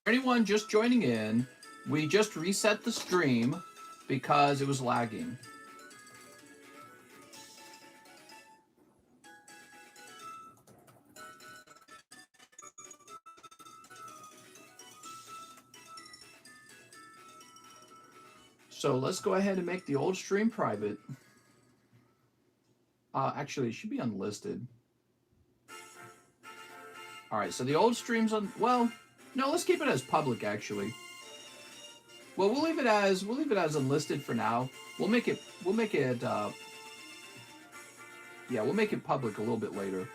anyone just joining in, we just reset the stream because it was lagging. So let's go ahead and make the old stream private. Actually, it should be unlisted. All right, so the old stream's on. Well, no, let's keep it as public. Actually, well, we'll leave it as unlisted for now. We'll make it. Yeah, we'll make it public a little bit later.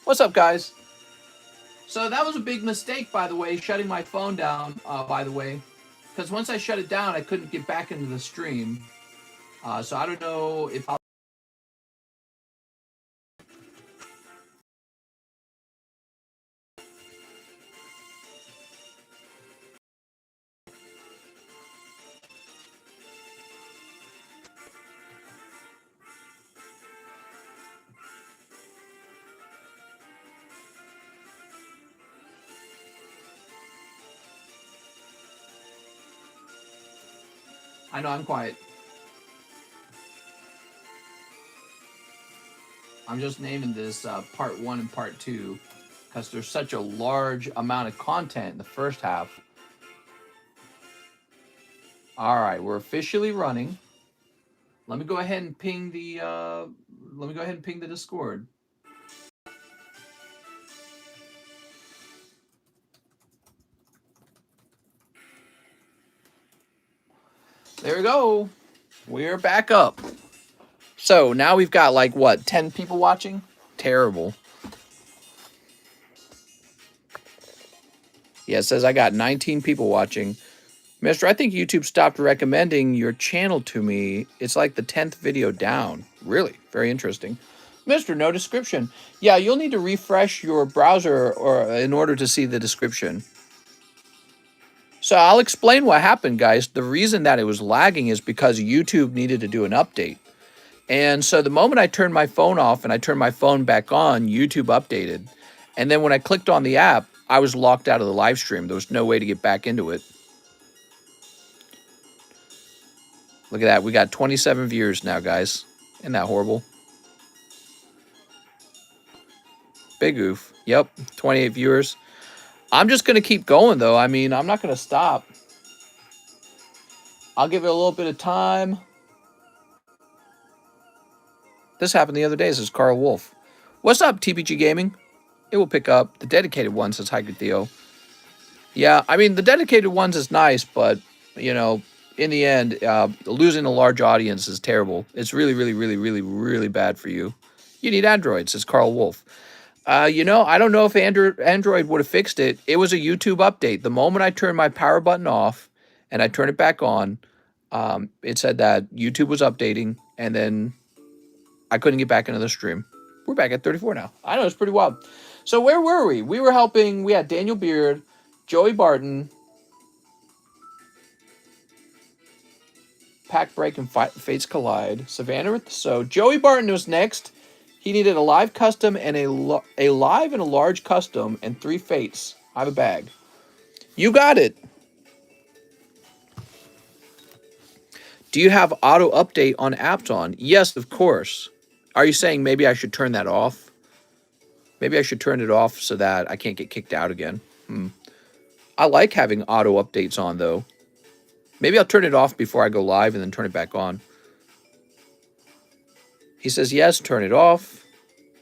What's up, guys? So that was a big mistake, by the way, shutting my phone down, by the way. Because once I shut it down, I couldn't get back into the stream. So I don't know if I'll... I know I'm quiet. I'm just naming this part 1 and part 2 because there's such a large amount of content in the first half. All right, we're officially running. Let me go ahead and ping the Discord. There we go. We're back up. So now we've got like what, 10 people watching? Terrible. Yeah, it says I got 19 people watching. Mister, I think YouTube stopped recommending your channel to me. It's like the 10th video down. Really? Very interesting. Mister, no description. Yeah, you'll need to refresh your browser in order to see the description. So I'll explain what happened, guys. The reason that it was lagging is because YouTube needed to do an update. And so the moment I turned my phone off and I turned my phone back on, YouTube updated. And then when I clicked on the app, I was locked out of the live stream. There was no way to get back into it. Look at that. We got 27 viewers now, guys. Isn't that horrible? Big oof. Yep, 28 viewers. I'm just going to keep going, though. I mean, I'm not going to stop. I'll give it a little bit of time. This happened the other day. This is Carl Wolf. What's up, TPG Gaming? It will pick up. The dedicated one says, hi, good Theo. Yeah, I mean, the dedicated ones is nice, but, you know, in the end, losing a large audience is terrible. It's really, really, really, really, really bad for you. You need Android, says Carl Wolf. You know, I don't know if Android would have fixed it. It was a YouTube update. The moment I turned my power button off and I turned it back on, it said that YouTube was updating, and then I couldn't get back into the stream. We're back at 34 now. I know, it's pretty wild. So where were we? We were helping. We had Daniel Beard, Joey Barton, Pack Break, and Fates Collide. Savannah. So Joey Barton was next. He needed a live custom and a live and a large custom and 3 fates. I have a bag. You got it. Do you have auto update on apps on? Yes, of course. Are you saying maybe I should turn that off? Maybe I should turn it off so that I can't get kicked out again. I like having auto updates on, though. Maybe I'll turn it off before I go live and then turn it back on. He says, yes, turn it off.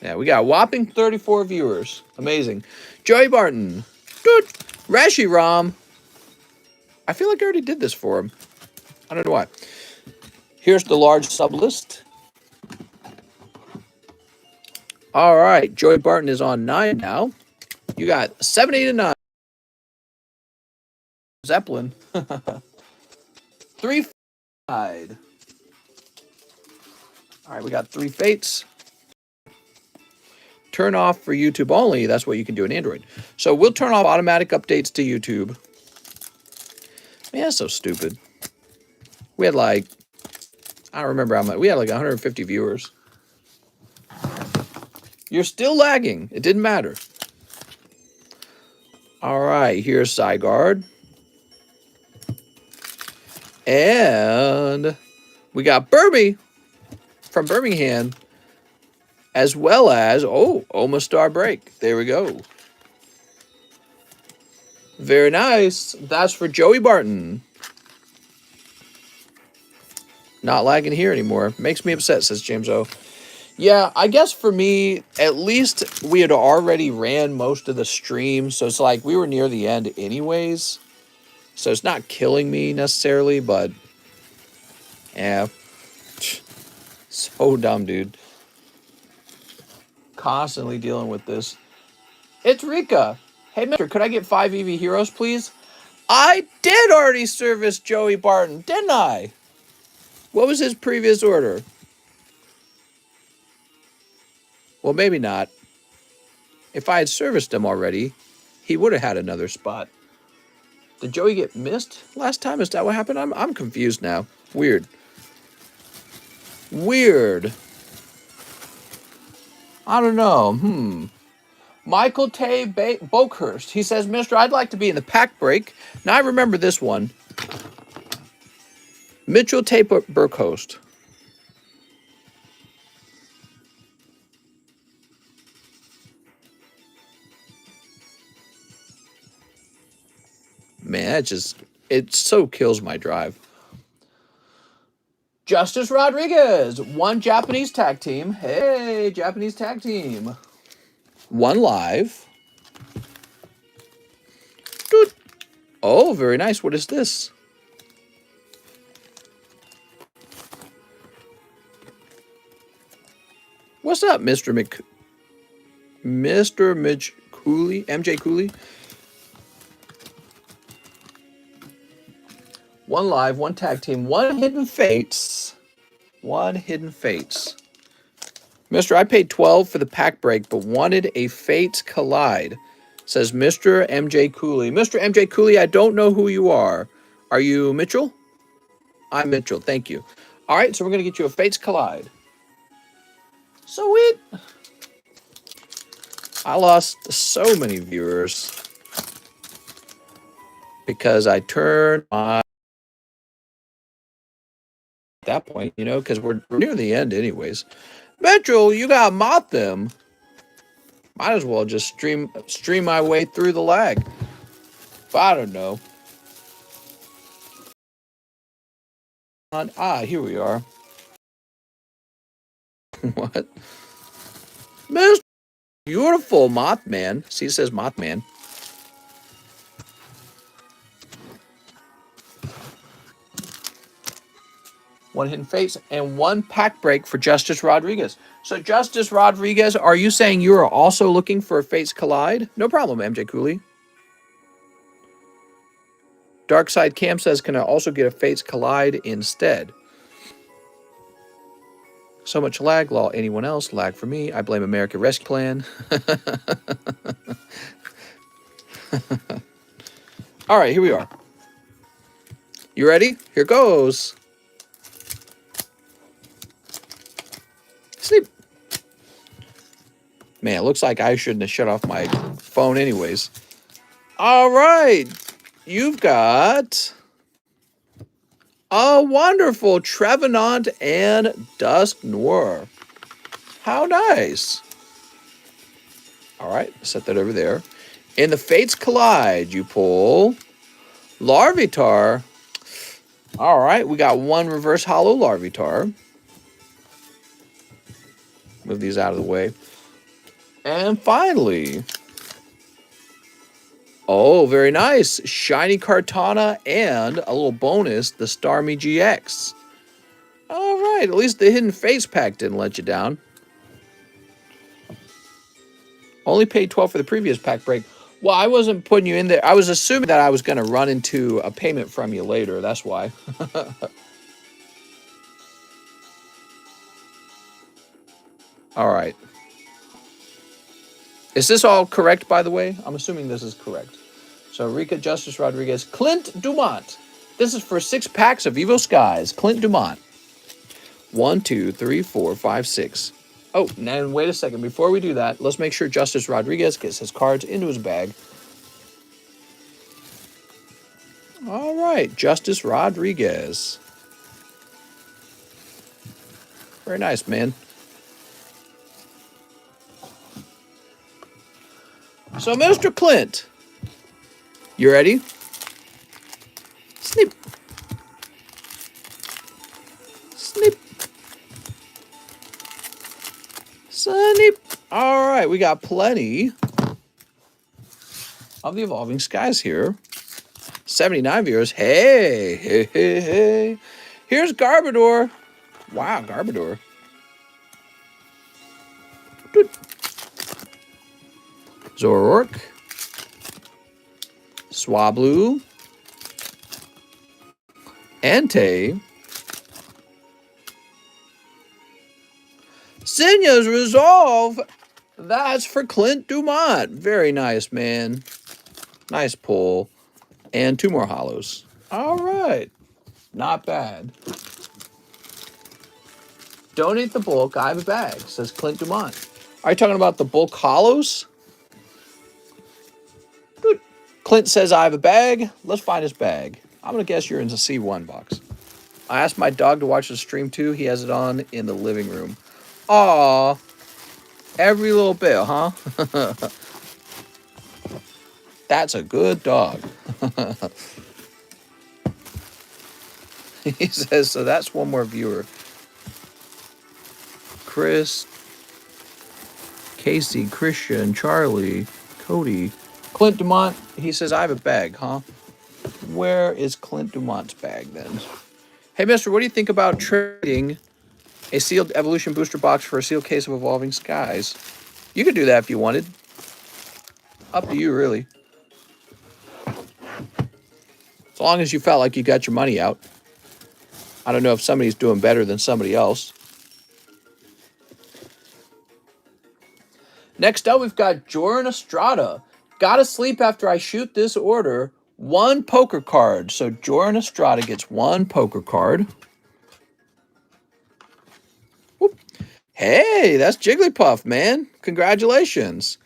Yeah, we got a whopping 34 viewers. Amazing. Joey Barton. Dude. Rashi Ram. I feel like I already did this for him. I don't know why. Here's the large sublist. All right. Joey Barton is on 9 now. You got 7, 8, and 9. Zeppelin. 3 side. All right, we got 3 fates. Turn off for YouTube only. That's what you can do in Android. So we'll turn off automatic updates to YouTube. Man, that's so stupid. We had like, I don't remember how much. We had like 150 viewers. You're still lagging. It didn't matter. All right, here's Zygarde. And we got Burby from Birmingham, as well as, Omastar Break. There we go. Very nice. That's for Joey Barton. Not lagging here anymore. Makes me upset, says James O. Yeah, I guess for me, at least we had already ran most of the stream, so it's like we were near the end anyways. So it's not killing me necessarily, but yeah. So dumb, dude. Constantly dealing with this. It's Rika. Hey, mister, could I get 5 EV Heroes, please? I did already service Joey Barton, didn't I? What was his previous order? Well, maybe not. If I had serviced him already, he would have had another spot. Did Joey get missed last time? Is that what happened? I'm confused now. Weird. Weird. I don't know. Michael Tay Bokhurst. He says, Mister, I'd like to be in the pack break. Now, I remember this one. Mitchell Tay Burkhost. Man, it so kills my drive. Justice Rodriguez. 1 Japanese tag team. Hey, Japanese tag team. 1 live. Dude. Oh, very nice. What is this? What's up, Mr. Mitch Cooley? MJ Cooley? 1 live, 1 tag team, 1 hidden fates. 1 hidden fates. Mister, I paid 12 for the pack break, but wanted a Fates Collide. Says Mr. MJ Cooley. Mr. MJ Cooley, I don't know who you are. Are you Mitchell? I'm Mitchell. Thank you. All right, so we're going to get you a Fates Collide. Sweet. I lost so many viewers because I turned my... At that point, because we're near the end anyways. Mitchell, you got moth them. Might as well just stream my way through the lag. But I don't know. Here we are. What? Mr. Beautiful Mothman. See, it says Mothman. One hidden face and 1 pack break for Justice Rodriguez. So, Justice Rodriguez, are you saying you are also looking for a Fates Collide? No problem, MJ Cooley. Darkside Cam says, can I also get a Fates Collide instead? So much lag, law anyone else, lag for me. I blame American Rescue Plan. All right, here we are. You ready? Here goes. Sleep. Man, it looks like I shouldn't have shut off my phone anyways. All right. You've got a wonderful Trevenant and Dusk Noir. How nice. All right, set that over there. In the Fates Collide, you pull Larvitar. All right, we got 1 reverse hollow Larvitar. Move these out of the way. And finally, oh, very nice. Shiny Kartana and a little bonus, the Starmie GX. All right, at least the Hidden Face Pack didn't let you down. Only paid 12 for the previous pack break. Well, I wasn't putting you in there. I was assuming that I was going to run into a payment from you later. That's why. All right. Is this all correct, by the way? I'm assuming this is correct. So, Rika, Justice Rodriguez, Clint Dumont. This is for 6 packs of Evo Skies. Clint Dumont. 1, 2, 3, 4, 5, 6. Oh, and wait a second. Before we do that, let's make sure Justice Rodriguez gets his cards into his bag. All right, Justice Rodriguez. Very nice, man. So, Mr. Clint, you ready? Snip. Snip. Snip. All right, we got plenty of the Evolving Skies here. 79 viewers. Hey, hey, hey, hey. Here's Garbodor. Wow, Garbodor. Zoroark. Swablu. Entei. Sinya's Resolve. That's for Clint Dumont. Very nice, man. Nice pull. And 2 more hollows. All right. Not bad. Donate the bulk. I have a bag, says Clint Dumont. Are you talking about the bulk hollows? Good. Clint says I have a bag. Let's find his bag. I'm going to guess you're in the C1 box. I asked my dog to watch the stream too. He has it on in the living room. Aw. Every little bit, huh? That's a good dog. He says, so that's one more viewer. Chris, Casey, Christian, Charlie, Cody. Clint Dumont, he says, I have a bag, huh? Where is Clint Dumont's bag then? Hey, mister, what do you think about trading a sealed evolution booster box for a sealed case of Evolving Skies? You could do that if you wanted. Up to you, really. As long as you felt like you got your money out. I don't know if somebody's doing better than somebody else. Next up, we've got Joran Estrada. Gotta sleep after I shoot this order. 1 poker card. So Joran Estrada gets 1 poker card. Whoop. Hey, that's Jigglypuff, man. Congratulations.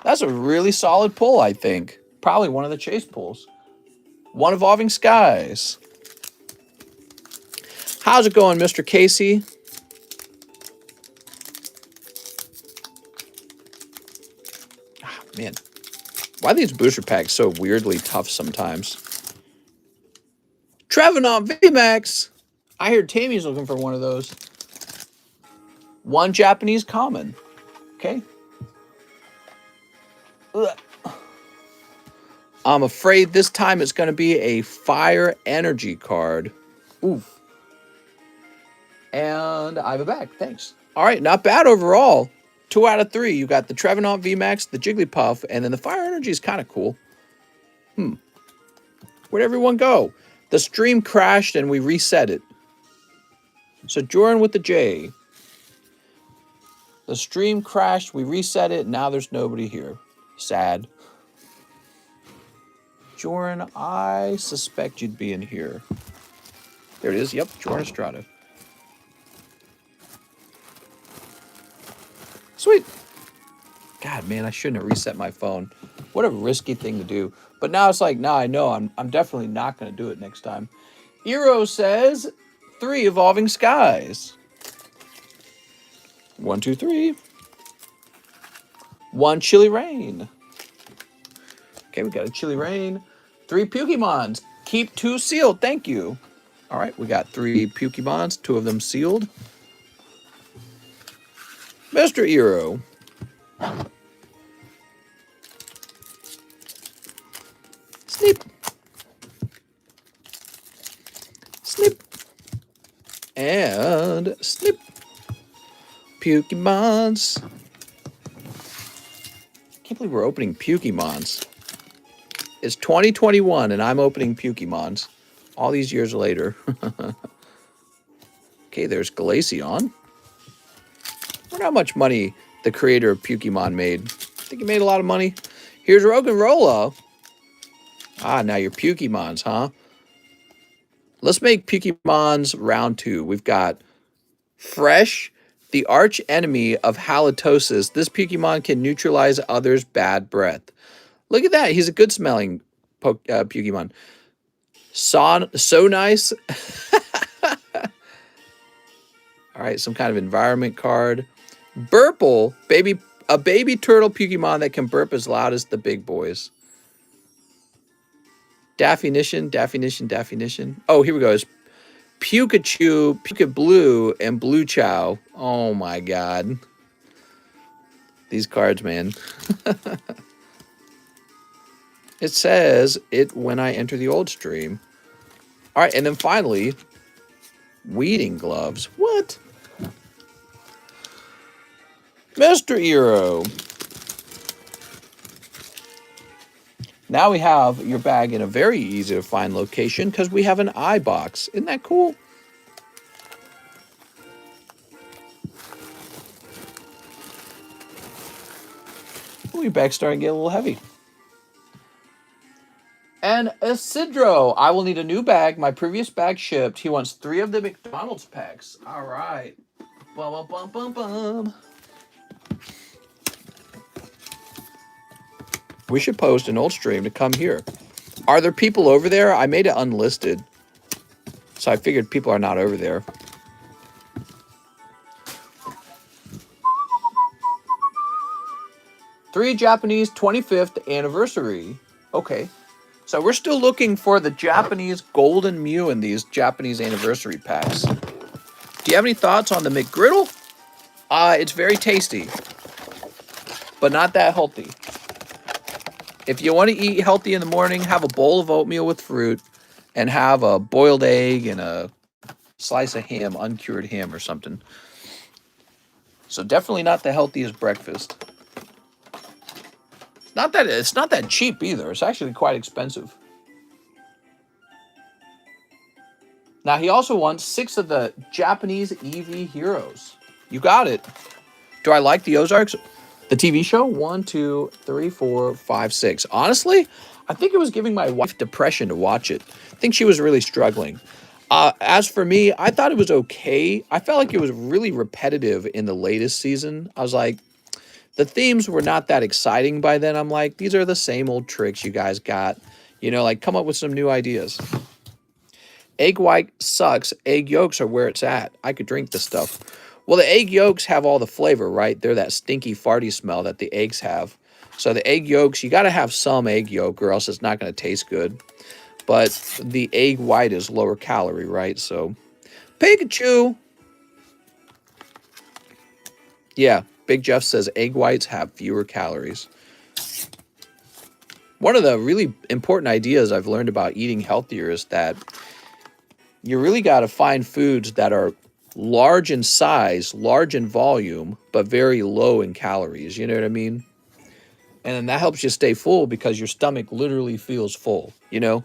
That's a really solid pull, I think. Probably one of the chase pulls. 1 Evolving Skies. How's it going, Mr. Casey? Ah, man. Why are these booster packs so weirdly tough sometimes? Trevenant VMAX. I hear Tammy's looking for one of those. 1 Japanese common. Okay. Ugh. I'm afraid this time it's going to be a Fire Energy card. Oof. And I have a bag. Thanks. All right. Not bad overall. 2 out of 3. You got the Trevenant VMAX, the Jigglypuff, and then the Fire Energy is kind of cool. Where'd everyone go? The stream crashed and we reset it. So Joran with the J. The stream crashed, we reset it, now there's nobody here. Sad. Joran, I suspect you'd be in here. There it is. Yep, Joran Estrada. Sweet. God, man, I shouldn't have reset my phone. What a risky thing to do. But now it's like, now I know I'm definitely not going to do it next time. Eero says 3 Evolving Skies. 1, 2, 3. 1 Chilly Rain. Okay, we got a Chilly Rain. 3 Pokemons. Keep 2 sealed. Thank you. All right, we got 3 Pokemons. 2 of them sealed. Mr. Eero. Snip. Snip. And snip. Pokemons. Can't believe we're opening Pokemons. It's 2021 and I'm opening Pokemons all these years later. Okay, there's Glaceon. I wonder how much money the creator of Pokemon made. I think he made a lot of money. Here's Roggenrola. Ah, now you're Pokemons, huh? Let's make Pokemons round 2. We've got Fresh, The arch enemy of halitosis, this Pokemon can neutralize others' bad breath. Look at that. He's a good smelling Pokemon. So nice. All right, some kind of environment card. Burple, a baby turtle Pokemon that can burp as loud as the big boys. Daffinition. Oh, here we go. It's Pikachu, Blue, and Blue Chow. Oh my god. These cards, man. It says it when I enter the old stream. All right, and then finally, weeding gloves. What? Mr. Eero. Now we have your bag in a very easy to find location because we have an eye box. Isn't that cool? Ooh, your bag's starting to get a little heavy. And Isidro, I will need a new bag. My previous bag shipped. He wants 3 of the McDonald's packs. All right. Bum, bum, bum, bum. We should post an old stream to come here. Are there people over there? I made it unlisted. So I figured people are not over there. Three Japanese 25th anniversary. Okay. So we're still looking for the Japanese Golden Mew in these Japanese anniversary packs. Do you have any thoughts on the McGriddle? It's very tasty, but not that healthy. If you want to eat healthy in the morning, have a bowl of oatmeal with fruit and have a boiled egg and a slice of ham, uncured ham or something. So definitely not the healthiest breakfast. It's not that cheap either. It's actually quite expensive. Now he also wants 6 of the Japanese EV heroes. You got it. Do I like the Ozarks? The TV show? 1, 2, 3, 4, 5, 6. Honestly, I think it was giving my wife depression to watch it. I think she was really struggling. As for me, I thought it was okay. I felt like it was really repetitive in the latest season. I was like, the themes were not that exciting by then. I'm like, these are the same old tricks you guys got. You know, like come up with some new ideas. Egg white sucks. Egg yolks are where it's at. I could drink this stuff. Well, the egg yolks have all the flavor, right? They're that stinky, farty smell that the eggs have. So the egg yolks, you got to have some egg yolk or else it's not going to taste good. But the egg white is lower calorie, right? So, Pikachu. Yeah, Big Jeff says egg whites have fewer calories. One of the really important ideas I've learned about eating healthier is that you really got to find foods that are large in size, large in volume, but very low in calories. You know what I mean? And then that helps you stay full because your stomach literally feels full, you know?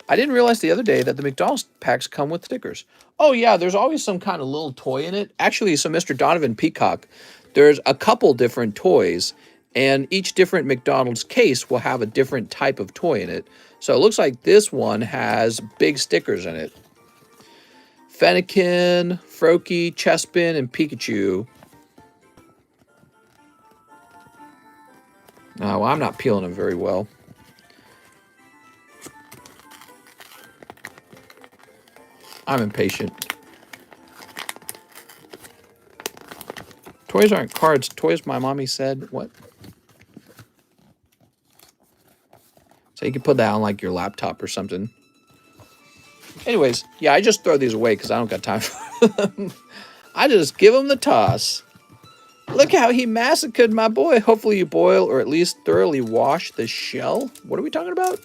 I didn't realize the other day that the McDonald's packs come with stickers. Oh, yeah, there's always some kind of little toy in it. Actually, so Mr. Donovan Peacock, there's a couple different toys, and each different McDonald's case will have a different type of toy in it. So it looks like this one has big stickers in it. Fennekin, Froakie, Chespin, and Pikachu. Oh, well, I'm not peeling them very well. I'm impatient. Toys aren't cards. Toys, my mommy said. What? So you can put that on like your laptop or something. Anyways, yeah, I just throw these away because I don't got time for them. I just give them the toss. Look how he massacred my boy. Hopefully you boil or at least thoroughly wash the shell. What are we talking about?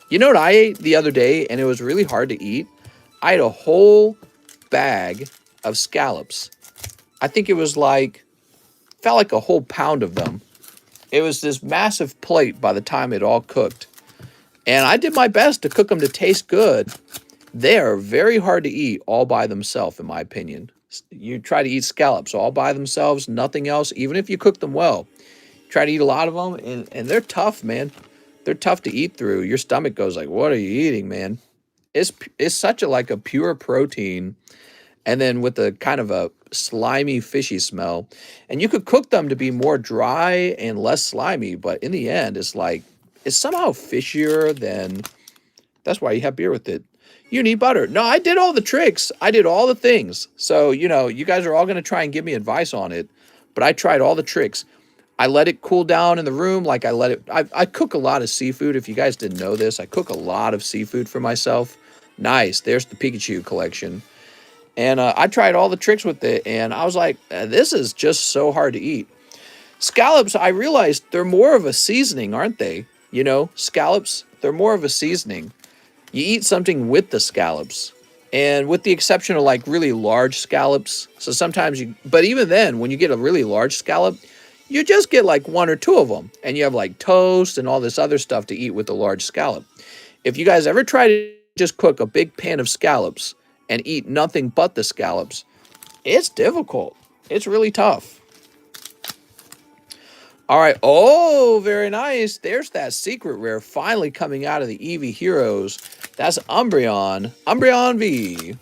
You know what I ate the other day and it was really hard to eat? I ate a whole bag of scallops. I think it was like, felt like a whole pound of them. It was this massive plate by the time it all cooked. And I did my best to cook them to taste good. They are very hard to eat all by themselves, in my opinion. You try to eat scallops all by themselves, nothing else, even if you cook them well. Try to eat a lot of them, and they're tough, man. They're tough to eat through. Your stomach goes like, what are you eating, man? It's such a like a pure protein, and then with a kind of a slimy, fishy smell. And you could cook them to be more dry and less slimy, but in the end, it's somehow fishier than. That's why you have beer with it. You need butter. No, I did all the tricks. I did all the things. So, you guys are all going to try and give me advice on it, but I tried all the tricks. I let it cool down in the room. Like I cook a lot of seafood. If you guys didn't know this, I cook a lot of seafood for myself. Nice. There's the Pikachu collection. And I tried all the tricks with it, and I was like, this is just so hard to eat. Scallops, I realized they're more of a seasoning, aren't they? Scallops, they're more of a seasoning. You eat something with the scallops. And with the exception of like really large scallops, so sometimes but even then, when you get a really large scallop, you just get like one or two of them, and you have like toast and all this other stuff to eat with a large scallop. If you guys ever try to just cook a big pan of scallops and eat nothing but the scallops, it's difficult. It's really tough. All right. Oh, very nice. There's that secret rare finally coming out of the Eevee Heroes. That's Umbreon. Umbreon V.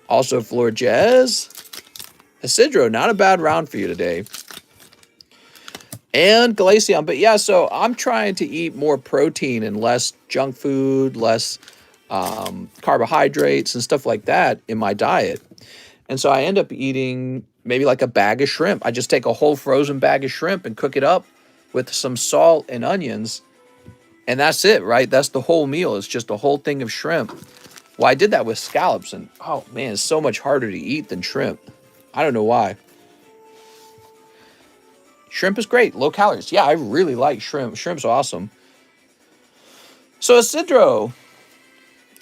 Also Florges. Isidro, not a bad round for you today. And Glaceon. But yeah, so I'm trying to eat more protein and less junk food, less carbohydrates and stuff like that in my diet. And so I end up eating maybe like a bag of shrimp. I just take a whole frozen bag of shrimp and cook it up with some salt and onions. And that's it, right? That's the whole meal. It's just a whole thing of shrimp. Well, I did that with scallops, and oh man, it's so much harder to eat than shrimp. I don't know why. Shrimp is great, low calories. Yeah, I really like shrimp. Shrimp's awesome. So Isidro,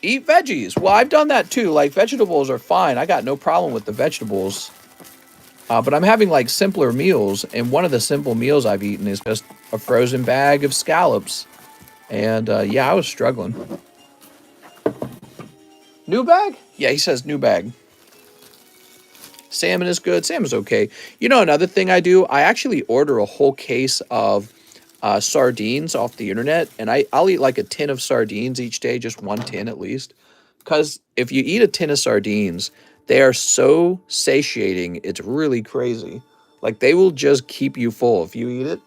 eat veggies. Well, I've done that too. Like vegetables are fine. I got no problem with the vegetables. But I'm having like simpler meals, and one of the simple meals I've eaten is just a frozen bag of scallops. And yeah, I was struggling. New bag? Yeah, he says new bag. Salmon is good. Salmon's okay. Another thing I do, I actually order a whole case of sardines off the internet, and I'll eat like a tin of sardines each day, just one tin at least. Because if you eat a tin of sardines, they are so satiating, it's really crazy. Like they will just keep you full. If you eat it,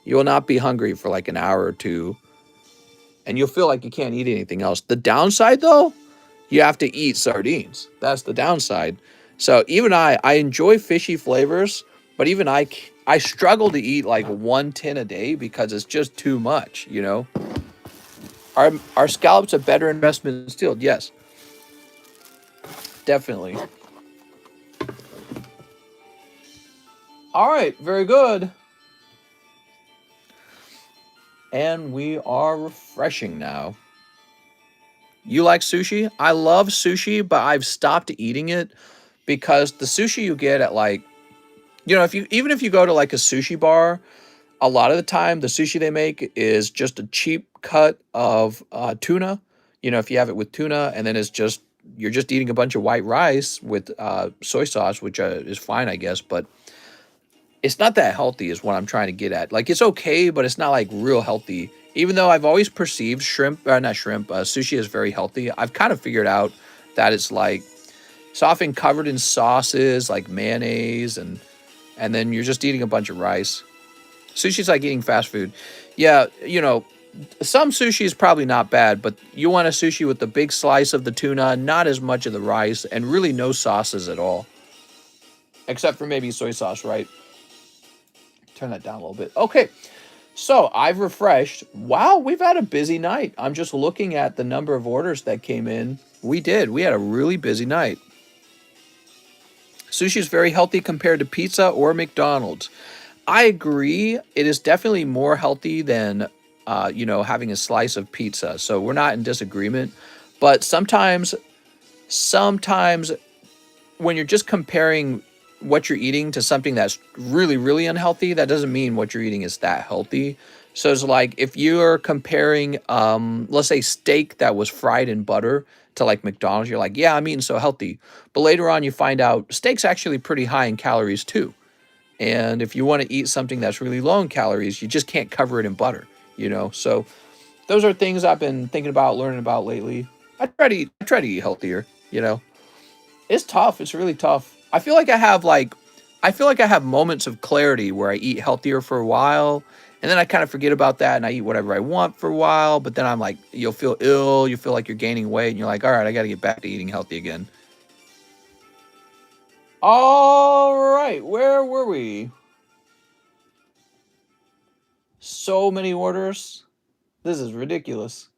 you will not be hungry for like an hour or two. And you'll feel like you can't eat anything else. The downside though, you have to eat sardines. That's the downside. So even I enjoy fishy flavors, but even I struggle to eat like one tin a day because it's just too much, Are scallops a better investment still? Yes. Definitely. All right, very good. And we are refreshing now. You like sushi? I love sushi, but I've stopped eating it because the sushi you get at like, if you go to like a sushi bar, a lot of the time the sushi they make is just a cheap cut of tuna. If you have it with tuna, and then you're just eating a bunch of white rice with soy sauce, which is fine, I guess, but it's not that healthy is what I'm trying to get at. Like it's okay, but it's not like real healthy. Even though I've always perceived sushi is very healthy, I've kind of figured out that it's often covered in sauces like mayonnaise, and then you're just eating a bunch of rice. Sushi's like eating fast food. Yeah, some sushi is probably not bad, but you want a sushi with the big slice of the tuna, not as much of the rice, and really no sauces at all. Except for maybe soy sauce, right? Turn that down a little bit. Okay, so I've refreshed. Wow, we've had a busy night. I'm just looking at the number of orders that came in. We had a really busy night. Sushi is very healthy compared to pizza or McDonald's. I agree. It is definitely more healthy than, having a slice of pizza. So we're not in disagreement. But sometimes when you're just comparing what you're eating to something that's really, really unhealthy, that doesn't mean what you're eating is that healthy. So it's like if you're comparing, let's say steak that was fried in butter to like McDonald's, you're like, yeah, I'm eating so healthy. But later on, you find out steak's actually pretty high in calories too. And if you want to eat something that's really low in calories, you just can't cover it in butter, So those are things I've been thinking about, learning about lately. I try to eat healthier, you know. It's tough. It's really tough. I feel like I have moments of clarity where I eat healthier for a while, and then I kind of forget about that and I eat whatever I want for a while, but then I'm like, you'll feel ill, you feel like you're gaining weight, and you're like, all right, I got to get back to eating healthy again. All right, where were we? So many orders. This is ridiculous.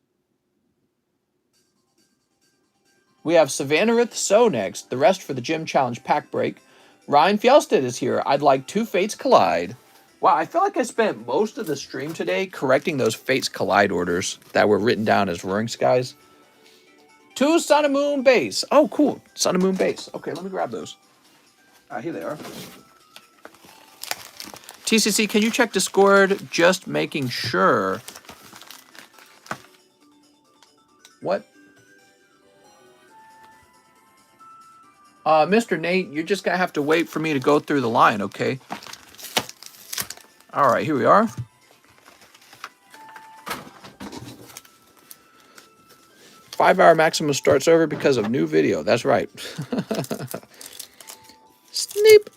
We have Savannah So next, the rest for the Gym Challenge pack break. Ryan Fjellstead is here. I'd like two Fates Collide. Wow, I feel like I spent most of the stream today correcting those Fates Collide orders that were written down as Roaring Skies. Two Sun and Moon Base. Oh, cool. Sun and Moon Base. Okay, let me grab those. Here they are. TCC, can you check Discord? Just making sure. What? Mr. Nate, you're just going to have to wait for me to go through the line, okay? All right, here we are. Five-hour maximum starts over because of new video. That's right. Sneep.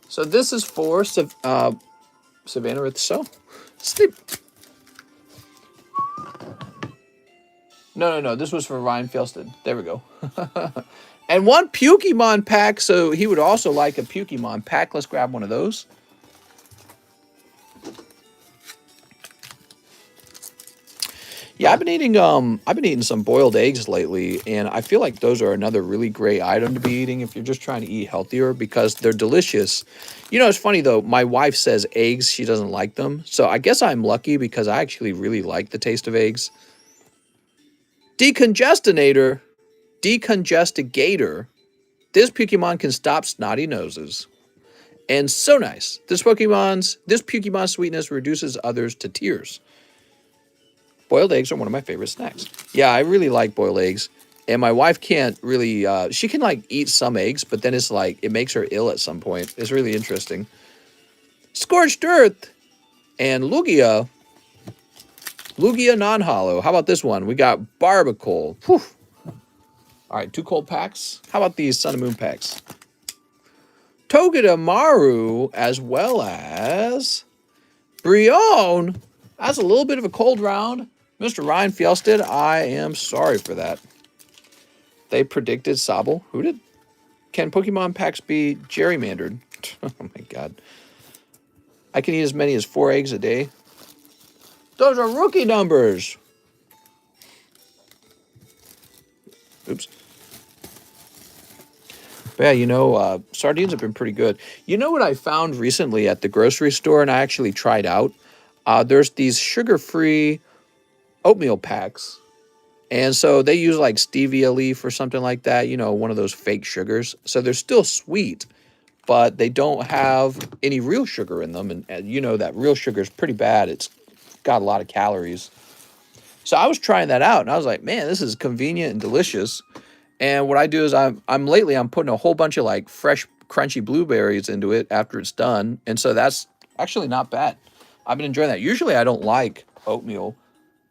So this is for Savannah So. Sneep. No. This was for Ryan Fjellstead. There we go. And one Pokemon pack, so he would also like a Pokemon pack. Let's grab one of those. Yeah, I've been eating some boiled eggs lately, and I feel like those are another really great item to be eating if you're just trying to eat healthier because they're delicious. You know, it's funny though, my wife says eggs, she doesn't like them. So I guess I'm lucky because I actually really like the taste of eggs. Decongestinator, Decongestigator. This Pokemon can stop snotty noses. And so nice. This Pokemon sweetness reduces others to tears. Boiled eggs are one of my favorite snacks. Yeah, I really like boiled eggs. And my wife can't really, she can like eat some eggs, but then it's like, it makes her ill at some point. It's really interesting. Scorched Earth and Lugia non-hollow. How about this one? We got Barbacoal. Whew. All right, two cold packs. How about these Sun and Moon packs? Togedemaru as well as Brion. That's a little bit of a cold round. Mr. Ryan Fjellstead, I am sorry for that. They predicted Sobble. Who did? Can Pokemon packs be gerrymandered? Oh my god. I can eat as many as 4 eggs a day. Those are rookie numbers. Oops. But yeah, you know, sardines have been pretty good. You know what I found recently at the grocery store, and I actually tried out? There's these sugar-free oatmeal packs. And so they use like stevia leaf or something like that, you know, one of those fake sugars. So they're still sweet, but they don't have any real sugar in them. And you know that real sugar is pretty bad. It's got a lot of calories. So I was trying that out, and I was like, man, this is convenient and delicious. And what I do is I'm putting a whole bunch of like fresh crunchy blueberries into it after it's done. And so that's actually not bad. I've been enjoying that. Usually I don't like oatmeal.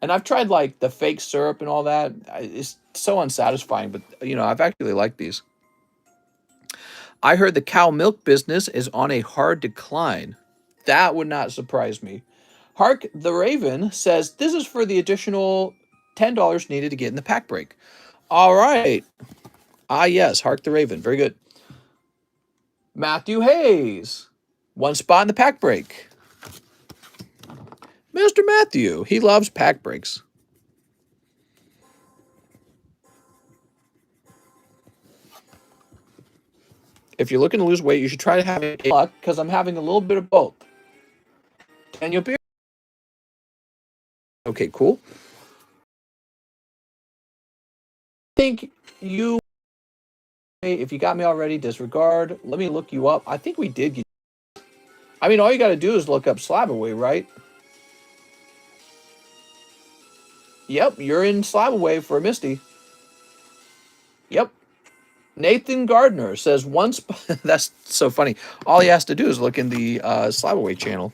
And I've tried like the fake syrup and all that. It's so unsatisfying, but you know, I've actually liked these. I heard the cow milk business is on a hard decline. That would not surprise me. Hark the Raven says this is for the additional $10 needed to get in the pack break. All right. Yes, Hark the Raven. Very good. Matthew Hayes. One spot in the pack break. Mr. Matthew. He loves pack breaks. If you're looking to lose weight, you should try to have a luck because I'm having a little bit of both. Daniel Beer. Okay, cool. I think you, if you got me already, disregard. Let me look you up. I think we did get. I mean, all you got to do is look up Slabaway, right? Yep, you're in Slabaway for a Misty. Yep. Nathan Gardner says once. That's so funny. All he has to do is look in the Slabaway channel.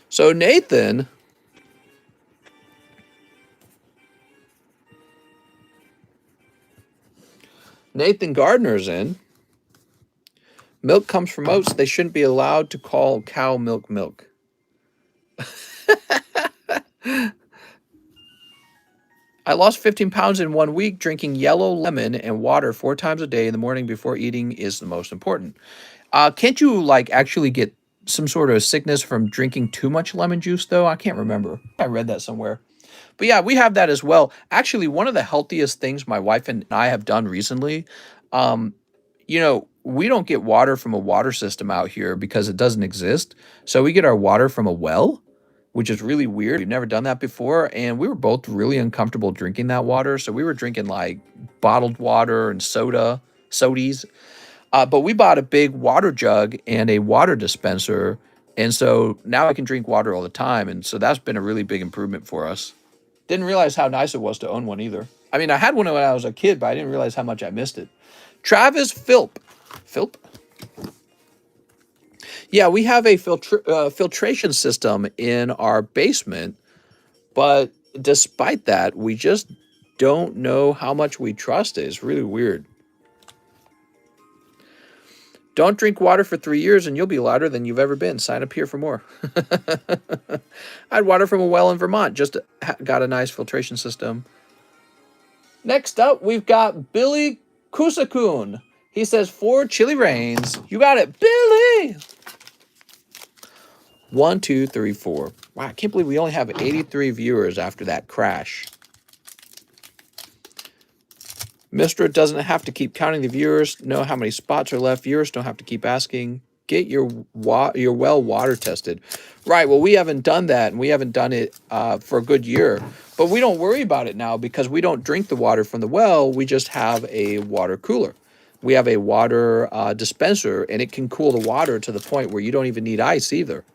So Nathan. Nathan Gardner's in. Milk comes from oats. They shouldn't be allowed to call cow milk milk. I lost 15 pounds in 1 week. Drinking yellow lemon and water 4 times a day in the morning before eating is the most important. Can't you like actually get some sort of sickness from drinking too much lemon juice though? I can't remember. I read that somewhere. But yeah, we have that as well. Actually, one of the healthiest things my wife and I have done recently, um, we don't get water from a water system out here because it doesn't exist. So we get our water from a well, which is really weird. We've never done that before. And we were both really uncomfortable drinking that water. So we were drinking like bottled water and sodies. But we bought a big water jug and a water dispenser. And so now I can drink water all the time. And so that's been a really big improvement for us. Didn't realize how nice it was to own one either. I mean, I had one when I was a kid, but I didn't realize how much I missed it. Travis Philp. Philp? Yeah, we have a filtration system in our basement, but despite that, we just don't know how much we trust it. It's really weird. Don't drink water for 3 years and you'll be louder than you've ever been. Sign up here for more. I had water from a well in Vermont. Just got a nice filtration system. Next up, we've got Billy Kusakun. He says 4 chili rains. You got it, Billy. 1, 2, 3, 4. Wow, I can't believe we only have 83 viewers after that crash. Mister doesn't have to keep counting the viewers, know how many spots are left. Viewers don't have to keep asking. Get your well water tested. Right, well, we haven't done that, and we haven't done it for a good year. But we don't worry about it now because we don't drink the water from the well. We just have a water cooler. We have a water dispenser, and it can cool the water to the point where you don't even need ice either.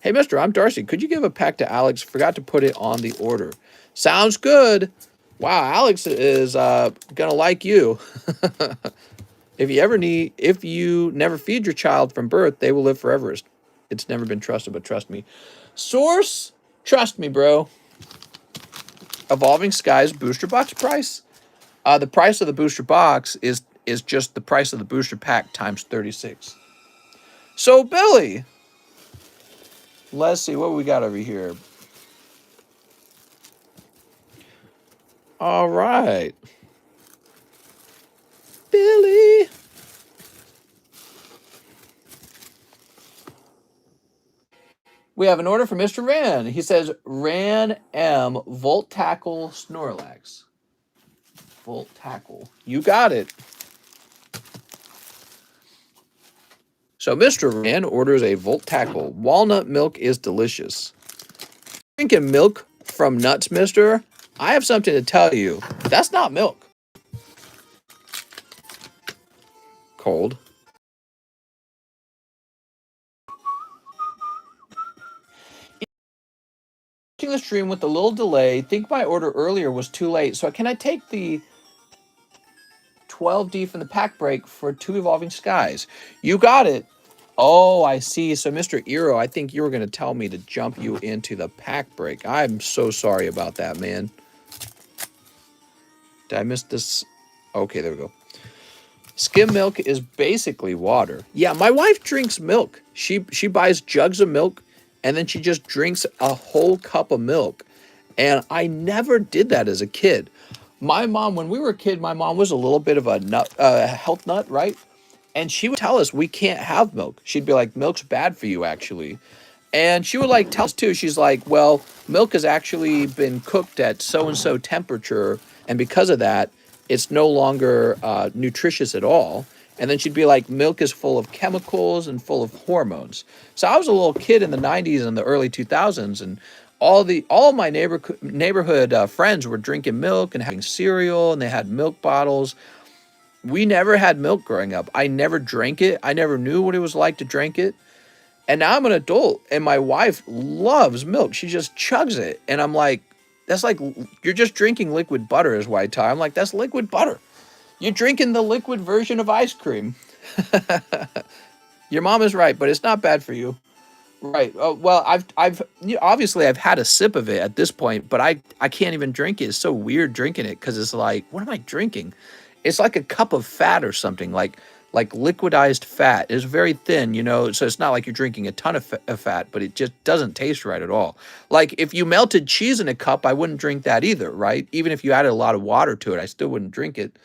Hey, mister, I'm Darcy. Could you give a pack to Alex? Forgot to put it on the order. Sounds good. Wow, Alex is gonna like you. If you never feed your child from birth, they will live forever. It's never been trusted, but trust me. Source, trust me, bro. Evolving Skies booster box price. The price of the booster box is just the price of the booster pack times 36. So, Billy, let's see what we got over here. All right. Billy. We have an order from Mr. Ran. He says, Ran M, Volt Tackle Snorlax. Volt Tackle. You got it. So Mr. Ran orders a Volt Tackle. Walnut milk is delicious. Drinking milk from nuts, mister? I have something to tell you. That's not milk. Cold. Watching the stream with a little delay. Think my order earlier was too late. So can I take the 12D from the pack break for 2 Evolving Skies? You got it. Oh, I see. So Mr. Eero, I think you were going to tell me to jump you into the pack break. I'm so sorry about that, man. Did I miss this? Okay, there we go. Skim milk is basically water. Yeah, my wife drinks milk. She buys jugs of milk, and then she just drinks a whole cup of milk. And I never did that as a kid. My mom, when we were a kid, my mom was a little bit of a health nut, right? And she would tell us we can't have milk. She'd be like, milk's bad for you, actually. And she would like tell us too, she's like, well, milk has actually been cooked at so-and-so temperature. And because of that, it's no longer nutritious at all. And then she'd be like, milk is full of chemicals and full of hormones. So I was a little kid in the 90s and the early 2000s, and all my neighborhood friends were drinking milk and having cereal, and they had milk bottles. We never had milk growing up. I never drank it. I never knew what it was like to drink it. And now I'm an adult, and my wife loves milk. She just chugs it. And I'm like, that's like, you're just drinking liquid butter is White Tie. I'm like, that's liquid butter. You're drinking the liquid version of ice cream. Your mom is right, but it's not bad for you. Right. Oh, well, obviously I've had a sip of it at this point, but I can't even drink it. It's so weird drinking it because it's like, what am I drinking? It's like a cup of fat or something, like liquidized fat. It's very thin, you know, so it's not like you're drinking a ton of fat, but it just doesn't taste right at all. Like if you melted cheese in a cup, I wouldn't drink that either, right? Even if you added a lot of water to it, I still wouldn't drink it.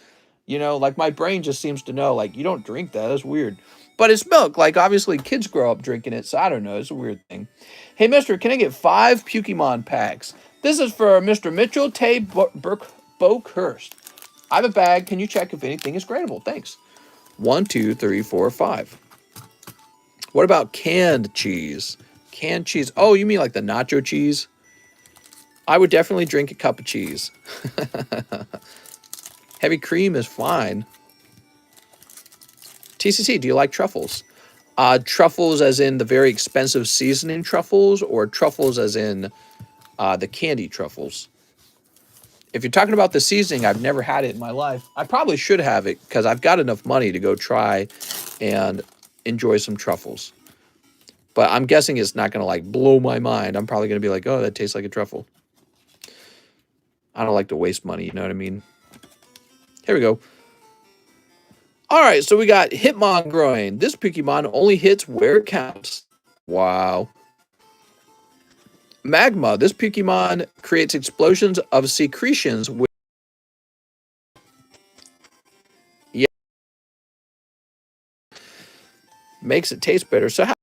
You know, like my brain just seems to know, like, you don't drink that. That's weird. But it's milk. Like, obviously, kids grow up drinking it, so I don't know. It's a weird thing. Hey, mister, can I get 5 Pokemon packs? This is for Mr. Mitchell Tay Bokhurst. I have a bag. Can you check if anything is gradable? Thanks. 1, 2, 3, 4, 5. What about canned cheese? Canned cheese. Oh, you mean like the nacho cheese? I would definitely drink a cup of cheese. Heavy cream is fine. TCC, do you like truffles? Truffles as in the very expensive seasoning truffles, or truffles as in the candy truffles? If you're talking about the seasoning, I've never had it in my life. I probably should have it because I've got enough money to go try and enjoy some truffles. But I'm guessing it's not going to like blow my mind. I'm probably going to be like, oh, that tastes like a truffle. I don't like to waste money, you know what I mean? Here we go. All right, so we got Hitmongroin. This Pokemon only hits where it counts. Wow. Magma. This Pokemon creates explosions of secretions. Yeah, makes it taste better. So how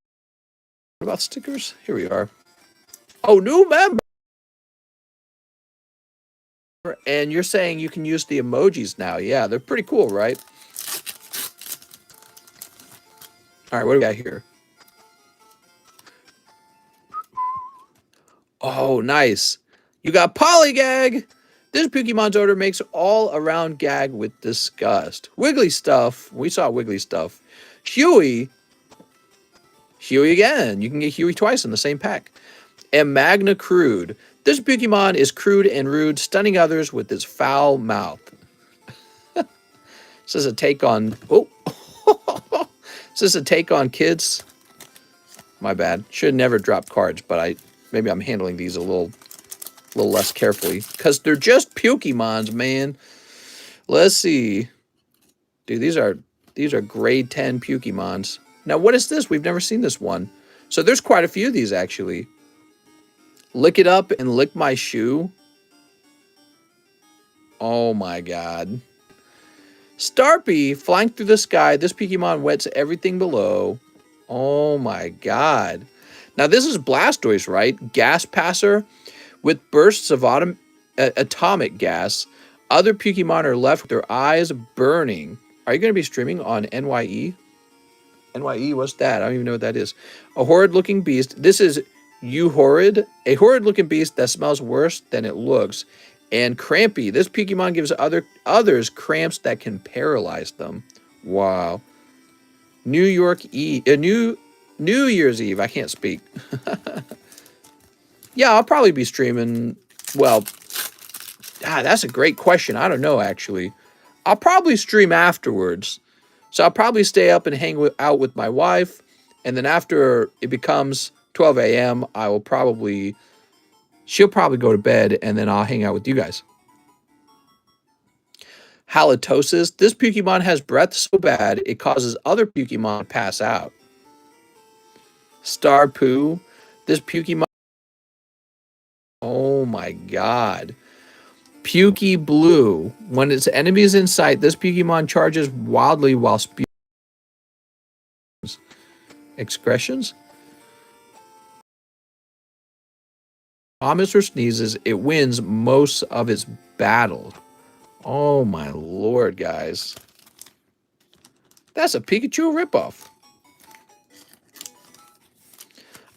about stickers? Here we are. Oh, new member. And you're saying you can use the emojis now. Yeah, they're pretty cool, right? All right, what do we got here? Oh, nice. You got Polygag. This Pokemon's odor makes all around gag with disgust. Wiggly Stuff. We saw Wiggly Stuff. Huey. Huey again. You can get Huey twice in the same pack. And Magna Crude. This Pokemon is crude and rude, stunning others with its foul mouth. This is a take on... Oh. Is this a take on kids? My bad. Should never drop cards, but maybe I'm handling these a little less carefully. Because they're just Pokemons, man. Let's see. Dude, these are grade 10 Pokemons. Now, what is this? We've never seen this one. So there's quite a few of these, actually. Lick it up and lick my shoe. Oh, my God. Starpy, flying through the sky. This Pokemon wets everything below. Oh, my God. Now, this is Blastoise, right? Gas passer. With bursts of atomic gas, other Pokemon are left with their eyes burning. Are you going to be streaming on NYE? NYE, what's that? I don't even know what that is. A horrid-looking beast. This is Horrid. A horrid-looking beast that smells worse than it looks. And Crampy. This Pokemon gives others cramps that can paralyze them. Wow. New Year's Eve. I can't speak. Yeah, I'll probably be streaming. Well, that's a great question. I don't know, actually. I'll probably stream afterwards. So I'll probably stay up and hang out with my wife. And then after it becomes 12 a.m., she'll probably go to bed, and then I'll hang out with you guys. Halitosis. This Pokemon has breath so bad, it causes other Pokemon to pass out. Starpoo. This Pokemon... Oh my God. Pukey Blue. When its enemy is in sight, this Pokemon charges wildly while spewing excretions. Vomits or sneezes, it wins most of its battle. Oh my Lord, guys. That's a Pikachu ripoff.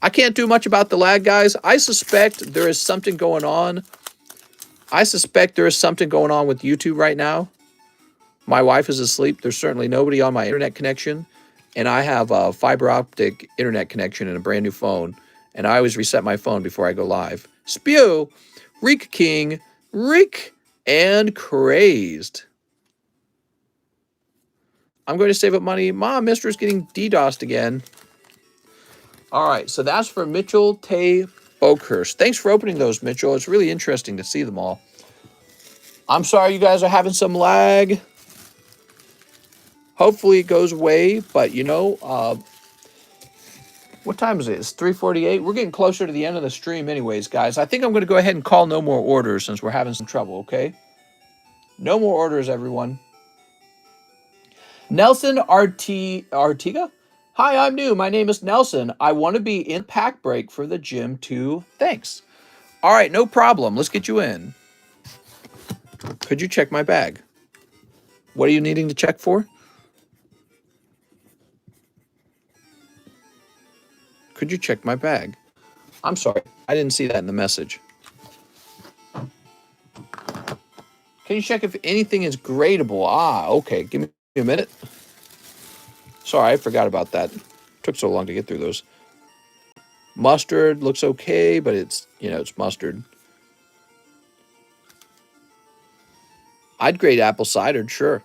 I can't do much about the lag, guys. I suspect there is something going on. I suspect there is something going on with YouTube right now. My wife is asleep. There's certainly nobody on my internet connection. And I have a fiber optic internet connection and a brand new phone. And I always reset my phone before I go live. Spew, Reek King, Reek, and Crazed. I'm going to save up money. Mom, Mister's getting DDoSed again. All right, so that's for Mitchell Tay Bokhurst. Thanks for opening those, Mitchell. It's really interesting to see them all. I'm sorry you guys are having some lag. Hopefully it goes away, but you know, what time is it? It's 3:48. We're getting closer to the end of the stream anyways, guys. I think I'm going to go ahead and call no more orders since we're having some trouble, okay? No more orders, everyone. Nelson Artiga? Hi, I'm new. My name is Nelson. I want to be in pack break for the gym too. Thanks. All right, no problem. Let's get you in. Could you check my bag? What are you needing to check for? Could you check my bag? I'm sorry. I didn't see that in the message. Can you check if anything is gradable? Ah, okay. Give me a minute. Sorry, I forgot about that. Took so long to get through those. Mustard looks okay, but it's, you know, it's mustard. I'd grade apple cider, sure.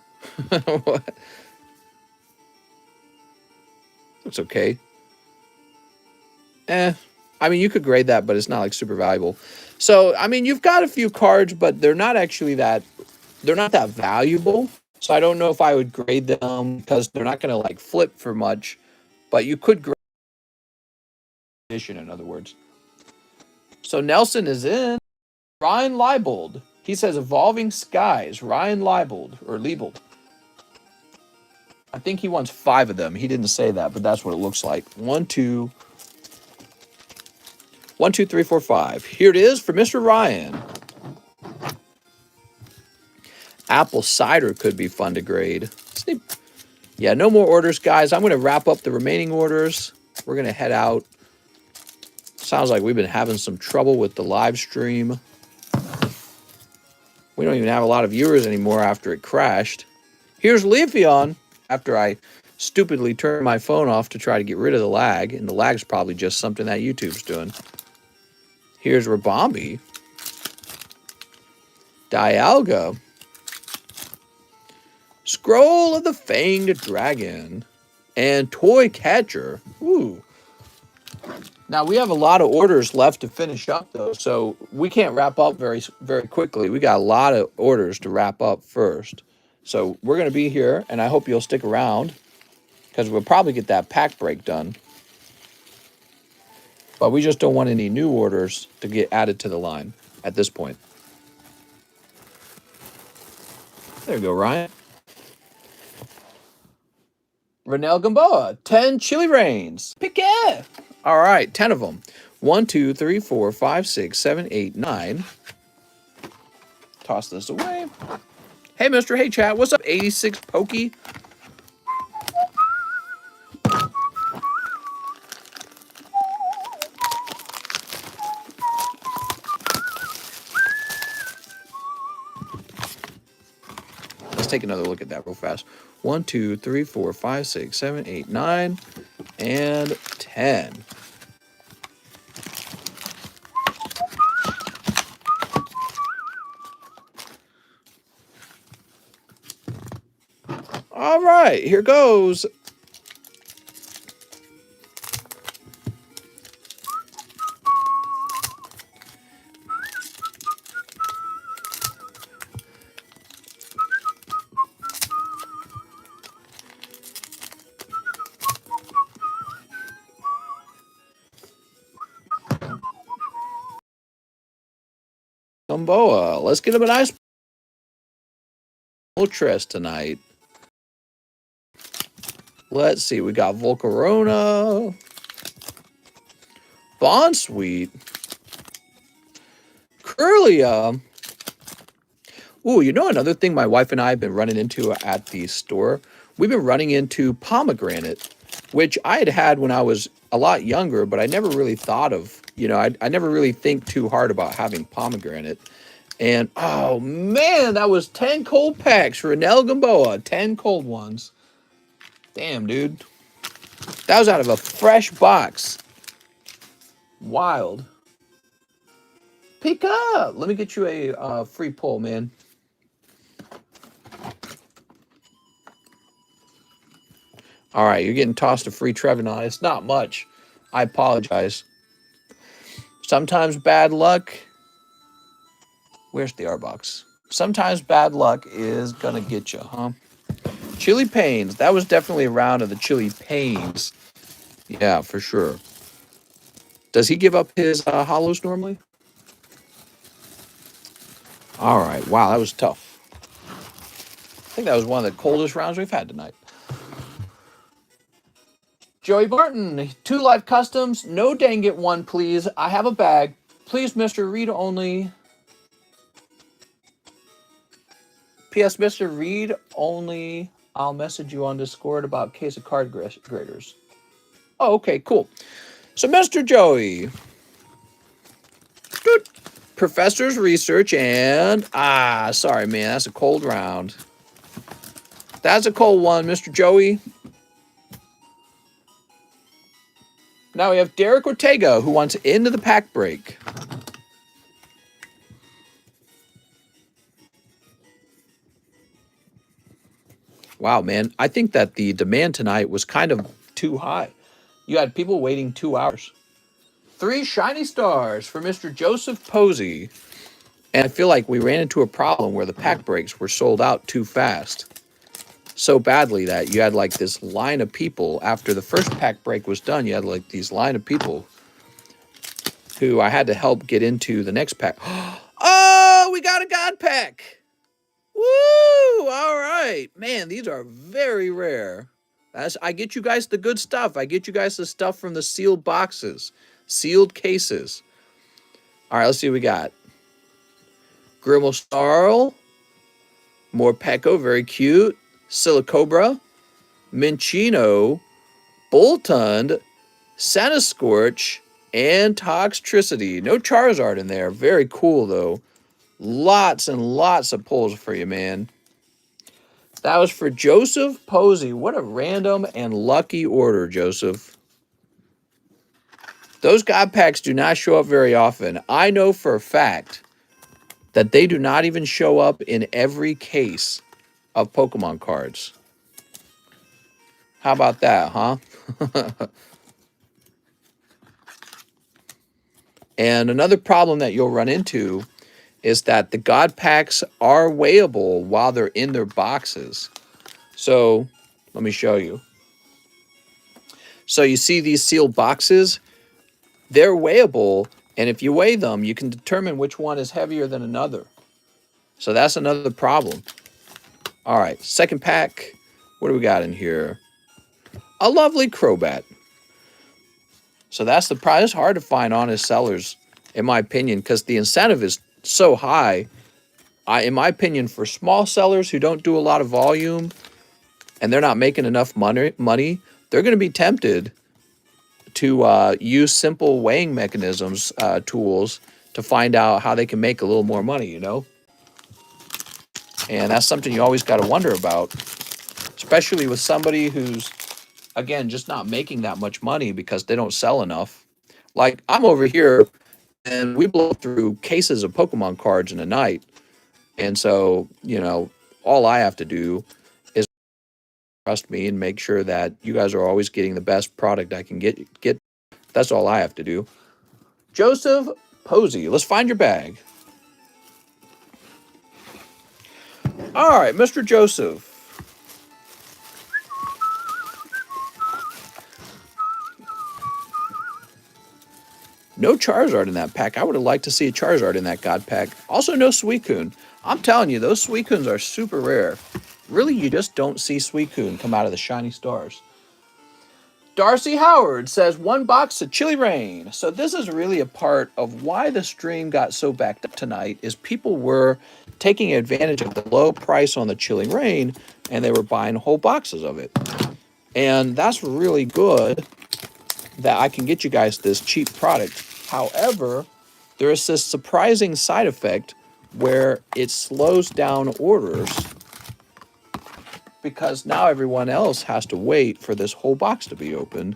Looks okay. I mean, you could grade that, but it's not like super valuable. So, I mean, you've got a few cards, but they're not actually they're not that valuable. So I don't know if I would grade them because they're not going to like flip for much, but you could grade edition, in other words. So Nelson is in. Ryan Leibold. He says Evolving Skies. Ryan Leibold or Leibold. I think he wants 5 of them. He didn't say that, but that's what it looks like. 1, 2, 1, 2, 3, 4, 5. Here it is for Mr. Ryan. Apple cider could be fun to grade. Yeah, no more orders, guys. I'm going to wrap up the remaining orders. We're going to head out. Sounds like we've been having some trouble with the live stream. We don't even have a lot of viewers anymore after it crashed. Here's Leafeon after I stupidly turned my phone off to try to get rid of the lag, and the lag's probably just something that YouTube's doing. Here's Rabombi. Dialga. Scroll of the Fanged Dragon. And Toy Catcher. Ooh. Now, we have a lot of orders left to finish up, though, so we can't wrap up very, very quickly. We got a lot of orders to wrap up first. So we're going to be here, and I hope you'll stick around, because we'll probably get that pack break done. But we just don't want any new orders to get added to the line at this point. There you go, Ryan. Renel Gamboa, 10 Chili Rains. Piquet. All right, 10 of them. 1, 2, 3, 4, 5, 6, 7, 8, 9. Toss this away. Hey, Mr. Hey, chat. What's up, 86 Pokey? Let's take another look at that real fast. 1, 2, 3, 4, 5, 6, 7, 8, 9, and 10. All right, here goes. Gamboa. Let's get him a nice Moltres tonight. Let's see. We got Volcarona. Bonsweet. Curlia. Ooh, you know another thing my wife and I have been running into at the store? We've been running into pomegranate, which I had when I was a lot younger, but I never really thought of, you know, I never really think too hard about having pomegranate. And, oh, man, that was 10 cold packs for Renel Gamboa. 10 cold ones. Damn, dude. That was out of a fresh box. Wild. Pick up. Let me get you a free pull, man. All right, you're getting tossed a free Trevenant. It's not much. I apologize. Sometimes bad luck. Where's the R box? Sometimes bad luck is gonna get you, huh? Chili Pains. That was definitely a round of the Chili Pains. Yeah, for sure. Does he give up his hollows normally? All right. Wow, that was tough. I think that was one of the coldest rounds we've had tonight. Joey Barton, 2 live customs. No dang it one, please. I have a bag. Please, Mr. Read only. P.S. Mr. Read only. I'll message you on Discord about case of card graders. Oh, okay, cool. So, Mr. Joey. Good. Professor's research and... sorry, man. That's a cold round. That's a cold one, Mr. Joey. Now we have Derek Ortega, who wants into the pack break. Wow, man. I think that the demand tonight was kind of too high. You had people waiting 2 hours. 3 shiny stars for Mr. Joseph Posey. And I feel like we ran into a problem where the pack breaks were sold out too fast. So badly that you had like this line of people after the first pack break was done. You had like these line of people who I had to help get into the next pack. Oh, we got a God pack. Woo! All right. Man, these are very rare. I get you guys the good stuff. I get you guys the stuff from the sealed boxes, sealed cases. All right, let's see what we got. Grimmel Snarl, Morpeko, very cute. Silicobra, Minchino, Boltund, Scorch, and Toxtricity. No Charizard in there. Very cool, though. Lots and lots of pulls for you, man. That was for Joseph Posey. What a random and lucky order, Joseph. Those God packs do not show up very often. I know for a fact that they do not even show up in every case of Pokemon cards. How about that, huh? And another problem that you'll run into is that the God packs are weighable while they're in their boxes. So, let me show you. So you see these sealed boxes? They're weighable, and if you weigh them, you can determine which one is heavier than another. So that's another problem. All right, second pack. What do we got in here? A lovely Crobat. So that's the price. It's hard to find honest sellers, in my opinion, because the incentive is so high. In my opinion, for small sellers who don't do a lot of volume and they're not making enough money, they're going to be tempted to use simple weighing mechanisms, tools, to find out how they can make a little more money, you know? And that's something you always got to wonder about, especially with somebody who's, again, just not making that much money because they don't sell enough. Like, I'm over here, and we blow through cases of Pokemon cards in a night. And so, you know, all I have to do is trust me and make sure that you guys are always getting the best product I can get. That's all I have to do. Joseph Posey, let's find your bag. All right, Mr. Joseph. No Charizard in that pack. I would have liked to see a Charizard in that God pack. Also, no Suicune. I'm telling you, those Suicunes are super rare. Really, you just don't see Suicune come out of the shiny stars. Darcy Howard says 1 box of Chili Rain. So this is really a part of why the stream got so backed up tonight, is people were taking advantage of the low price on the Chili Rain and they were buying whole boxes of it. And that's really good that I can get you guys this cheap product. However, there is this surprising side effect where it slows down orders because now everyone else has to wait for this whole box to be opened.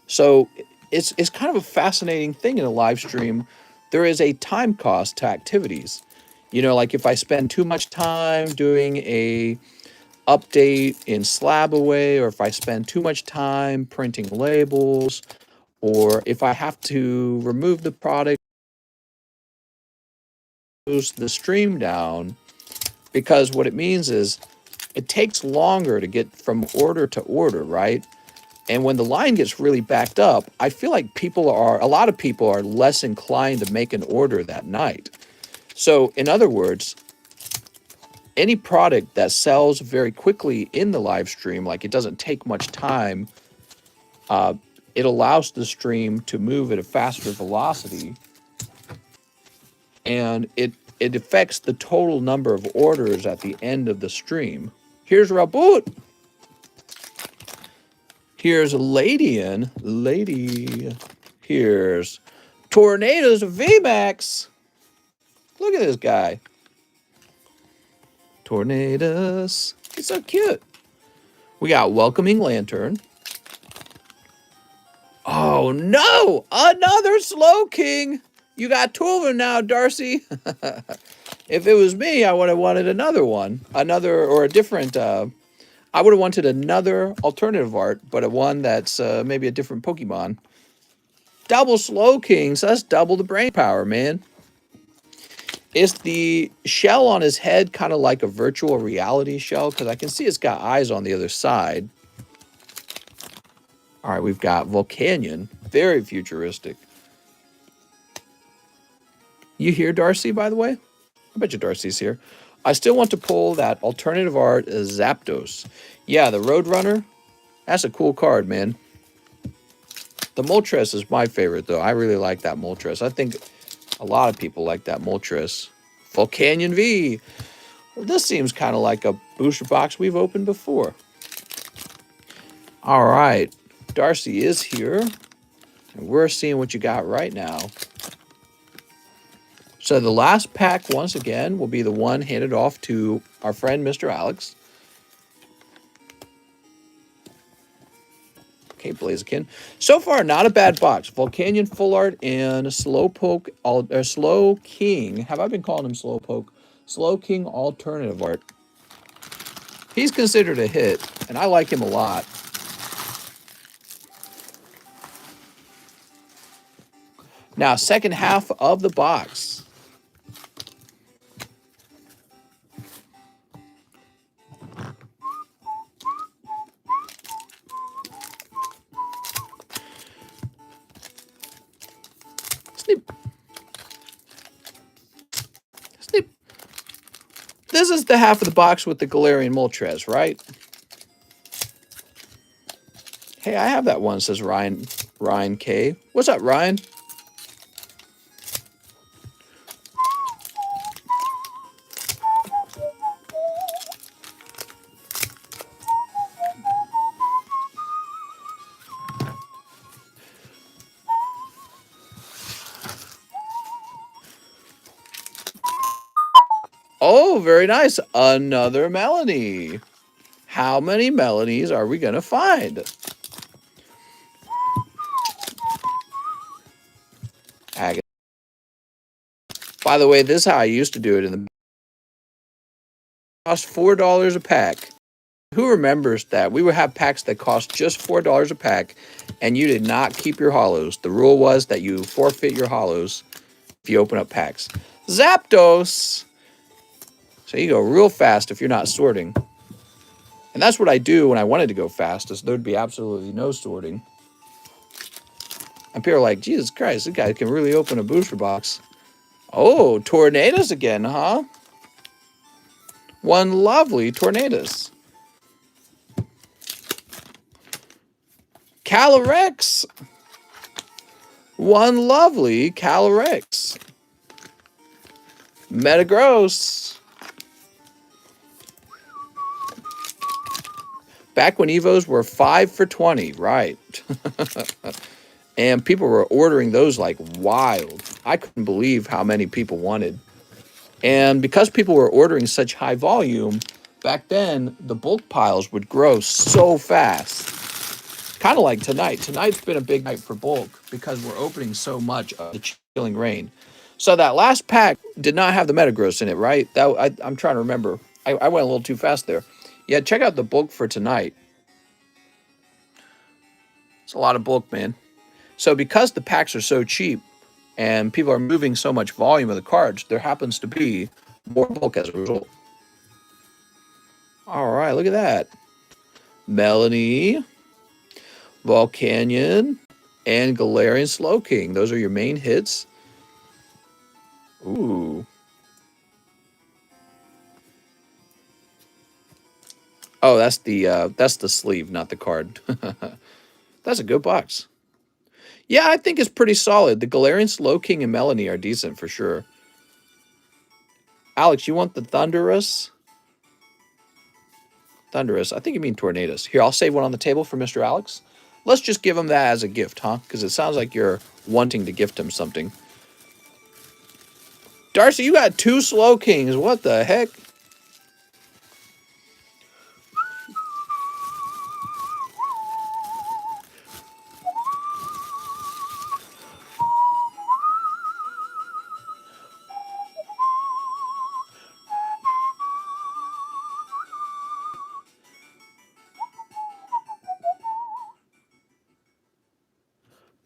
So it's kind of a fascinating thing in a live stream. There is a time cost to activities. You know, like if I spend too much time doing a update in Slab Away, or if I spend too much time printing labels, or if I have to remove the product, close the stream down, because what it means is it takes longer to get from order to order, right? And when the line gets really backed up, I feel like a lot of people are less inclined to make an order that night. So, in other words, any product that sells very quickly in the live stream, like it doesn't take much time, it allows the stream to move at a faster velocity, and it affects the total number of orders at the end of the stream. Here's Raboot. Here's Ladian. Lady. Here's Tornadoes VMAX. Look at this guy. Tornadoes. He's so cute. We got Welcoming Lantern. Oh no! Another Slow King! You got two of them now, Darcy. If it was me, I would have wanted another one. Another or a different I would have wanted another alternative art, but a one that's maybe a different Pokemon. Double Slow Kings. That's double the brain power, man. Is the shell on his head kind of like a virtual reality shell? Because I can see it's got eyes on the other side. All right, we've got Volcanion. Very futuristic. You here, Darcy, by the way? I bet you Darcy's here. I still want to pull that alternative art Zapdos. Yeah, the Roadrunner. That's a cool card, man. The Moltres is my favorite, though. I really like that Moltres. I think a lot of people like that Moltres. Volcanion V. Well, this seems kind of like a booster box we've opened before. All right. Darcy is here. And we're seeing what you got right now. So the last pack, once again, will be the one handed off to our friend, Mr. Alex. Okay, Blaziken. So far, not a bad box. Volcanion Full Art and Slowpoke, Slow King. Have I been calling him Slowpoke? Slow King Alternative Art. He's considered a hit, and I like him a lot. Now, second half of the box. Snip. Snip. This is the half of the box with the Galarian Moltres, right? Hey, I have that one, says Ryan K. What's up, Ryan? Oh, very nice. Another Melanie. How many Melanies are we going to find? Agate. By the way, this is how I used to do it. Cost $4 a pack. Who remembers that? We would have packs that cost just $4 a pack, and you did not keep your hollows. The rule was that you forfeit your hollows if you open up packs. Zapdos. So you go real fast if you're not sorting. And that's what I do when I wanted to go fast, is there'd be absolutely no sorting. And people are like, Jesus Christ, this guy can really open a booster box. Oh, Tornadoes again, huh? One lovely Tornadoes. Calyrex. One lovely Calyrex. Metagross. Back when Evos were 5 for 20, right? And people were ordering those like wild. I couldn't believe how many people wanted. And because people were ordering such high volume, back then the bulk piles would grow so fast. Kind of like tonight. Tonight's been a big night for bulk because we're opening so much of the Chilling Rain. So that last pack did not have the Metagross in it, right? I'm trying to remember. I went a little too fast there. Yeah, check out the bulk for tonight. It's a lot of bulk, man. So because the packs are so cheap and people are moving so much volume of the cards, there happens to be more bulk as a result. All right, look at that. Melanie, Volcanion, and Galarian Slowking. Those are your main hits. Ooh. Oh, that's the sleeve, not the card. That's a good box. Yeah, I think it's pretty solid. The Galarian Slowking and Melanie are decent for sure. Alex, you want the Thundurus? Thundurus. I think you mean Tornadus. Here, I'll save one on the table for Mr. Alex. Let's just give him that as a gift, huh? Because it sounds like you're wanting to gift him something. Darcy, you got two Slowkings. What the heck?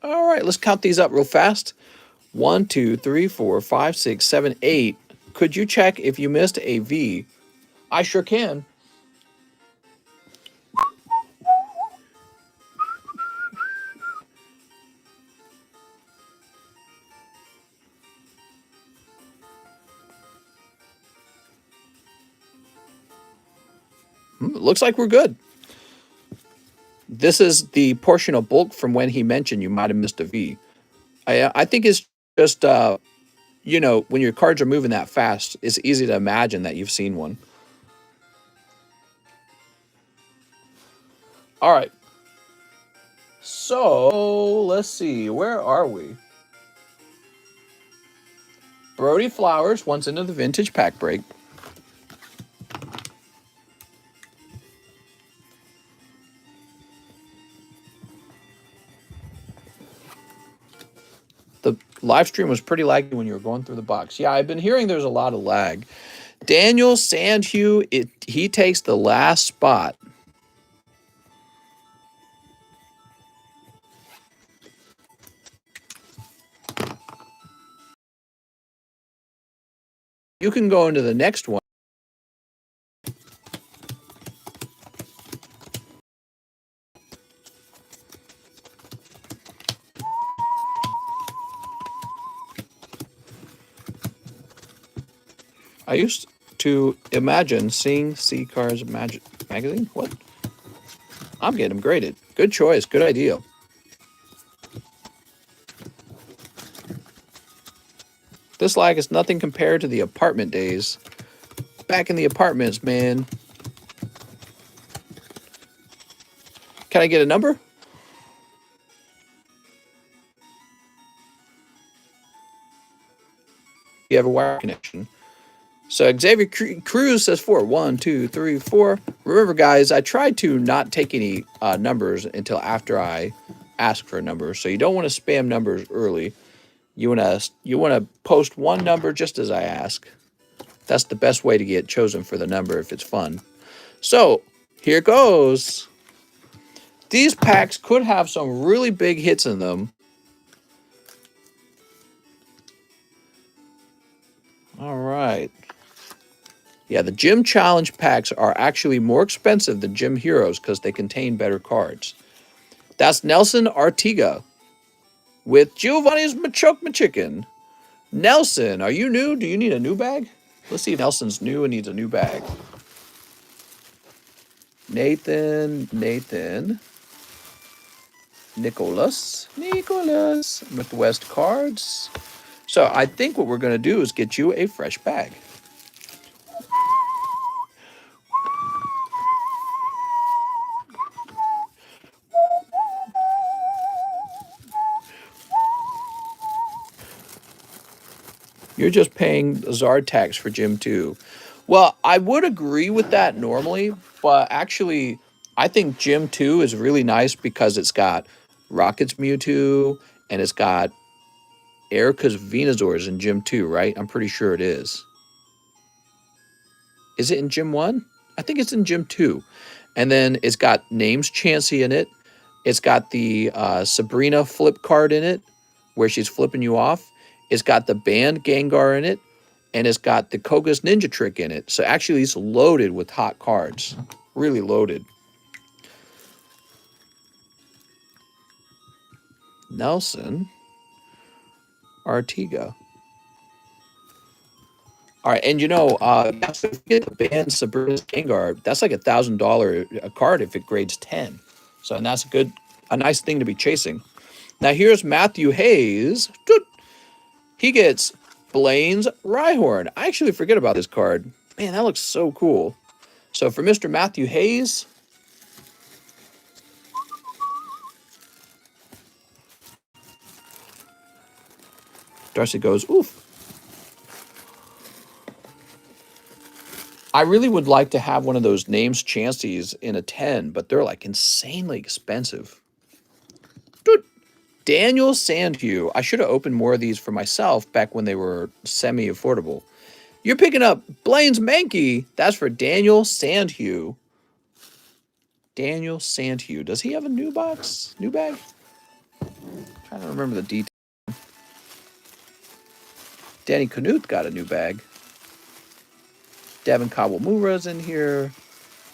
All right, let's count these up real fast. 1, 2, 3, 4, 5, 6, 7, 8. Could you check if you missed a V? I sure can. Looks like we're good. This is the portion of bulk from when he mentioned you might have missed a V. I think it's just, when your cards are moving that fast, it's easy to imagine that you've seen one. All right. So, let's see. Where are we? Brody Flowers wants into the vintage pack break. The live stream was pretty laggy when you were going through the box. Yeah, I've been hearing there's a lot of lag. Daniel Sandhue, he takes the last spot. You can go into the next one. I used to imagine seeing C-Cards magazine. What? I'm getting them graded. Good choice. Good idea. This lag is nothing compared to the apartment days. Back in the apartments, man. Can I get a number? You have a wire connection. So Xavier Cruz says 4. 1, 2, 3, 4. Remember, guys, I tried to not take any numbers until after I ask for a number. So you don't want to spam numbers early. You want to post one number just as I ask. That's the best way to get chosen for the number if it's fun. So here goes. These packs could have some really big hits in them. All right. Yeah, the Gym Challenge packs are actually more expensive than Gym Heroes because they contain better cards. That's Nelson Artiga with Giovanni's Machicken. Nelson, are you new? Do you need a new bag? Let's see if Nelson's new and needs a new bag. Nathan, Nicholas, Midwest Cards. So I think what we're going to do is get you a fresh bag. You're just paying Zard tax for Gym 2. Well, I would agree with that normally, but actually, I think Gym 2 is really nice because it's got Rocket's Mewtwo and it's got Erica's Venusaurs in Gym 2, right? I'm pretty sure it is. Is it in Gym 1? I think it's in Gym 2. And then it's got Names Chansey in it. It's got the Sabrina flip card in it, where she's flipping you off. It's got the banned Gengar in it. And it's got the Koga's Ninja Trick in it. So actually it's loaded with hot cards. Really loaded. Nelson Artiga. All right, and you know, if you get the band Sabrina's Vanguard, that's like $1,000 a card if it grades 10. So, and that's a nice thing to be chasing. Now here's Matthew Hayes. He gets Blaine's Rhyhorn. I actually forget about this card. Man, that looks so cool. So for Mr. Matthew Hayes, Darcy goes, oof. I really would like to have one of those names chances in a 10, but they're like insanely expensive. Dude, Daniel Sandhue. I should have opened more of these for myself back when they were semi-affordable. You're picking up Blaine's Mankey. That's for Daniel Sandhue. Daniel Sandhue. Does he have a new box? New bag? I'm trying to remember the details. Danny Knuth got a new bag. Devin Kawamura's in here.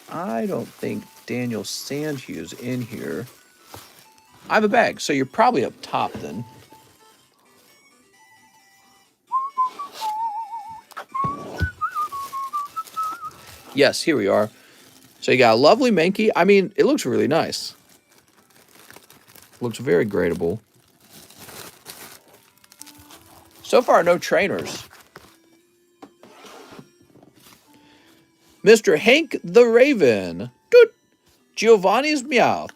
I don't think Daniel Sandhue's in here. I have a bag, so you're probably up top then. Yes, here we are. So you got a lovely Mankey. I mean, it looks really nice. Looks very gradable. So far, no trainers. Mr. Hank the Raven. Doot. Giovanni's Meowth.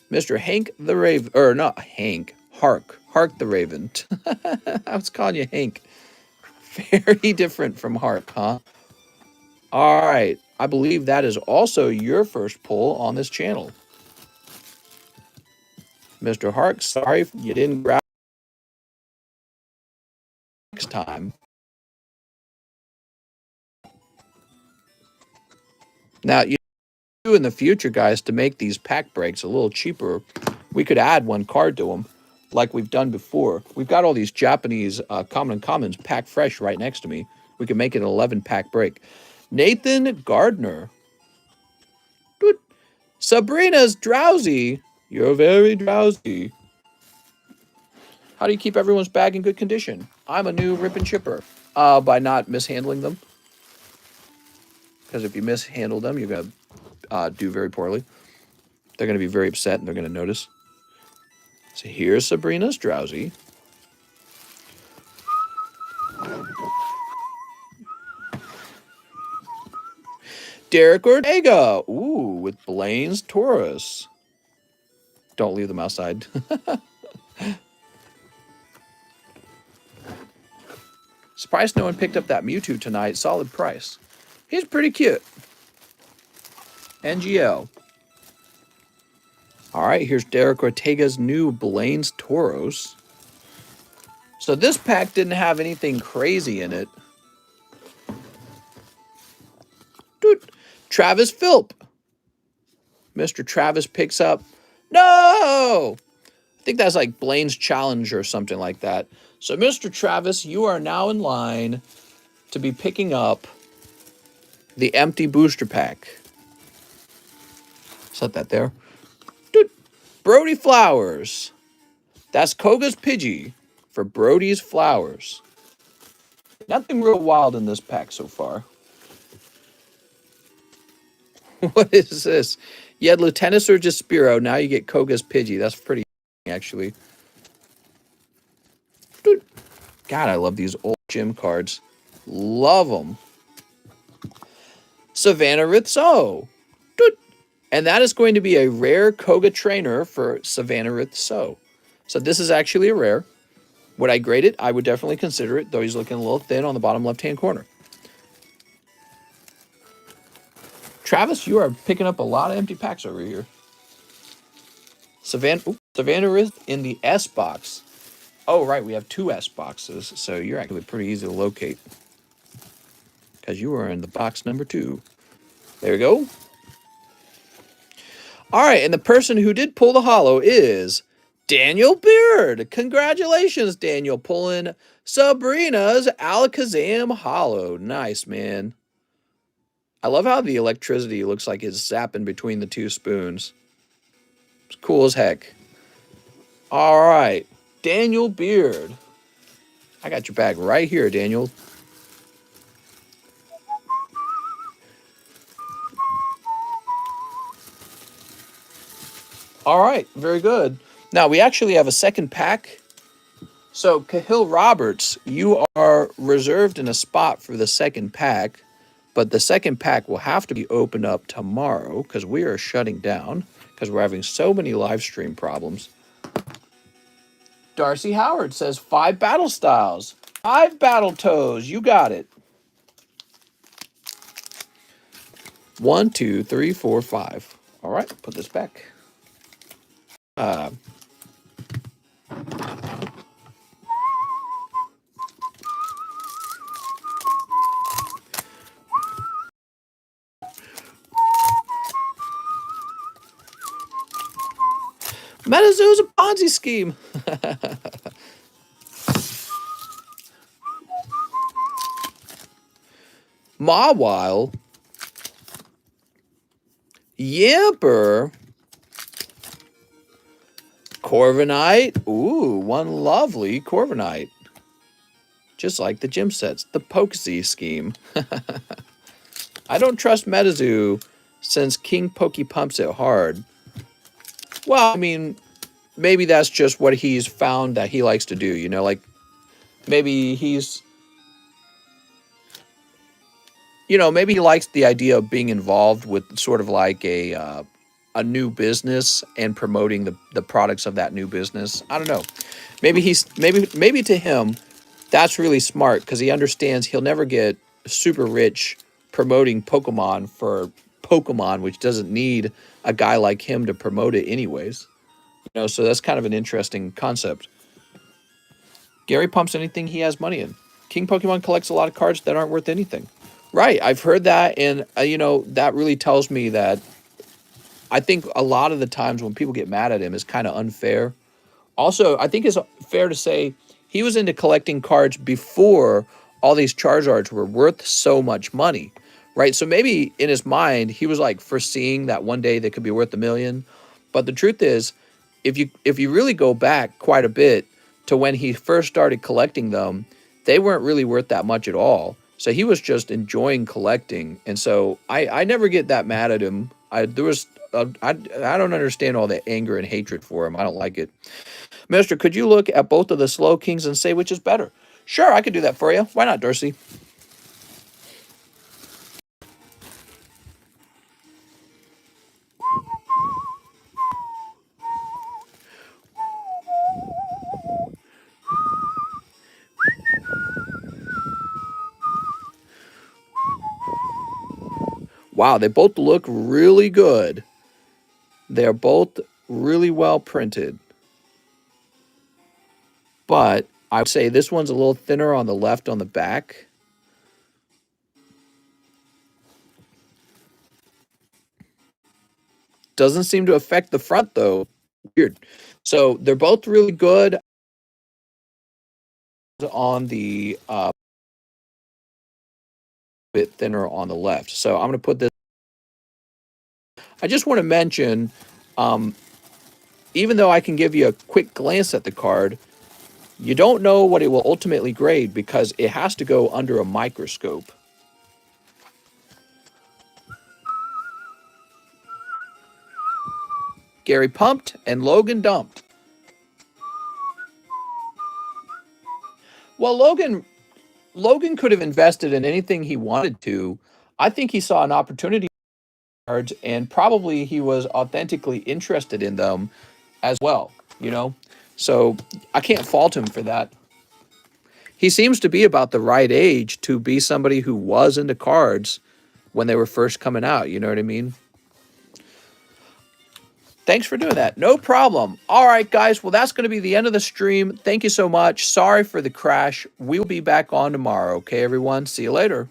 Mr. Hank the Raven. Or not Hank. Hark. Hark the Raven. I was calling you Hank. Very different from Hark, huh? All right. I believe that is also your first pull on this channel. Mr. Hark, sorry you didn't grab next time. Now, you know, in the future, guys, to make these pack breaks a little cheaper, we could add one card to them like we've done before. We've got all these Japanese common and commons packed fresh right next to me. We can make it an 11-pack break. Nathan Gardner. Dude. Sabrina's drowsy. You're very drowsy. How do you keep everyone's bag in good condition? I'm a new rip and chipper. By not mishandling them. Because if you mishandle them, you're going to do very poorly. They're going to be very upset and they're going to notice. So here's Sabrina's drowsy. Derek Ortega. Ooh, with Blaine's Taurus. Don't leave them outside. Surprised no one picked up that Mewtwo tonight. Solid price. He's pretty cute. NGL. All right, here's Derek Ortega's new Blaine's Tauros. So this pack didn't have anything crazy in it. Dude, Travis Philp. Mr. Travis picks up. No! I think that's like Blaine's Challenge or something like that. So, Mr. Travis, you are now in line to be picking up the empty booster pack. Set that there. Dude, Brody Flowers. That's Koga's Pidgey for Brody's Flowers. Nothing real wild in this pack so far. What is this? You had Lieutenant Surge Spiro. Now you get Koga's Pidgey. That's pretty actually. Dude. God, I love these old gym cards. Love them. Savannah Ritzo. Dude. And that is going to be a rare Koga trainer for Savannah Ritzo. So this is actually a rare. Would I grade it? I would definitely consider it, though he's looking a little thin on the bottom left-hand corner. Travis, you are picking up a lot of empty packs over here. Savannah Ritz in the S box. Oh, right, we have 2 S boxes, so you're actually pretty easy to locate. Because you are in the box number 2. There we go. All right, and the person who did pull the holo is Daniel Beard. Congratulations, Daniel, pulling Sabrina's Alakazam Hollow. Nice, man. I love how the electricity looks like it's zapping between the two spoons. It's cool as heck. All right, Daniel Beard. I got your bag right here, Daniel. All right, very good. Now, we actually have a second pack. So, Cahill Roberts, you are reserved in a spot for the second pack, but the second pack will have to be opened up tomorrow because we are shutting down because we're having so many live stream problems. Darcy Howard says 5 battle styles, 5 battle toes. You got it. 1, 2, 3, 4, 5. All right, put this back. MetaZoo's a Ponzi scheme. Mawile. Yamper. Corviknight. Ooh, one lovely Corviknight. Just like the gym sets. The Pokesy scheme. I don't trust MetaZoo since King Pokey pumps it hard. Well, I mean, maybe that's just what he's found that he likes to do, you know, like maybe he's, you know, maybe he likes the idea of being involved with sort of like a new business and promoting the products of that new business. I don't know. Maybe maybe to him that's really smart because he understands he'll never get super rich promoting Pokemon for Pokemon, which doesn't need a guy like him to promote it anyways. You know, so that's kind of an interesting concept. Gary pumps anything he has money in. King Pokemon collects a lot of cards that aren't worth anything. Right, I've heard that, and you know that really tells me that I think a lot of the times when people get mad at him is kind of unfair. Also, I think it's fair to say he was into collecting cards before all these Charizards were worth so much money, right? So maybe in his mind he was like foreseeing that one day they could be worth $1 million. But the truth is, if you really go back quite a bit to when he first started collecting them, they weren't really worth that much at all. So he was just enjoying collecting, and so I never get that mad at him. I don't understand all the anger and hatred for him. I don't like it. Mister, could you look at both of the Slow Kings and say which is better? Sure, I could do that for you. Why not, Darcy? Wow, they both look really good. They're both really well printed. But I would say this one's a little thinner on the left on the back. Doesn't seem to affect the front, though. Weird. So they're both really good on the bit thinner on the left. So I'm going to put this. I just want to mention, even though I can give you a quick glance at the card, you don't know what it will ultimately grade because it has to go under a microscope. Gary pumped and Logan dumped. Well, Logan could have invested in anything he wanted to. I think he saw an opportunity cards and probably he was authentically interested in them as well, you know? So I can't fault him for that. He seems to be about the right age to be somebody who was into cards when they were first coming out, you know what I mean? Thanks for doing that. No problem. All right, guys. Well, that's going to be the end of the stream. Thank you so much. Sorry for the crash. We'll be back on tomorrow. Okay, everyone? See you later.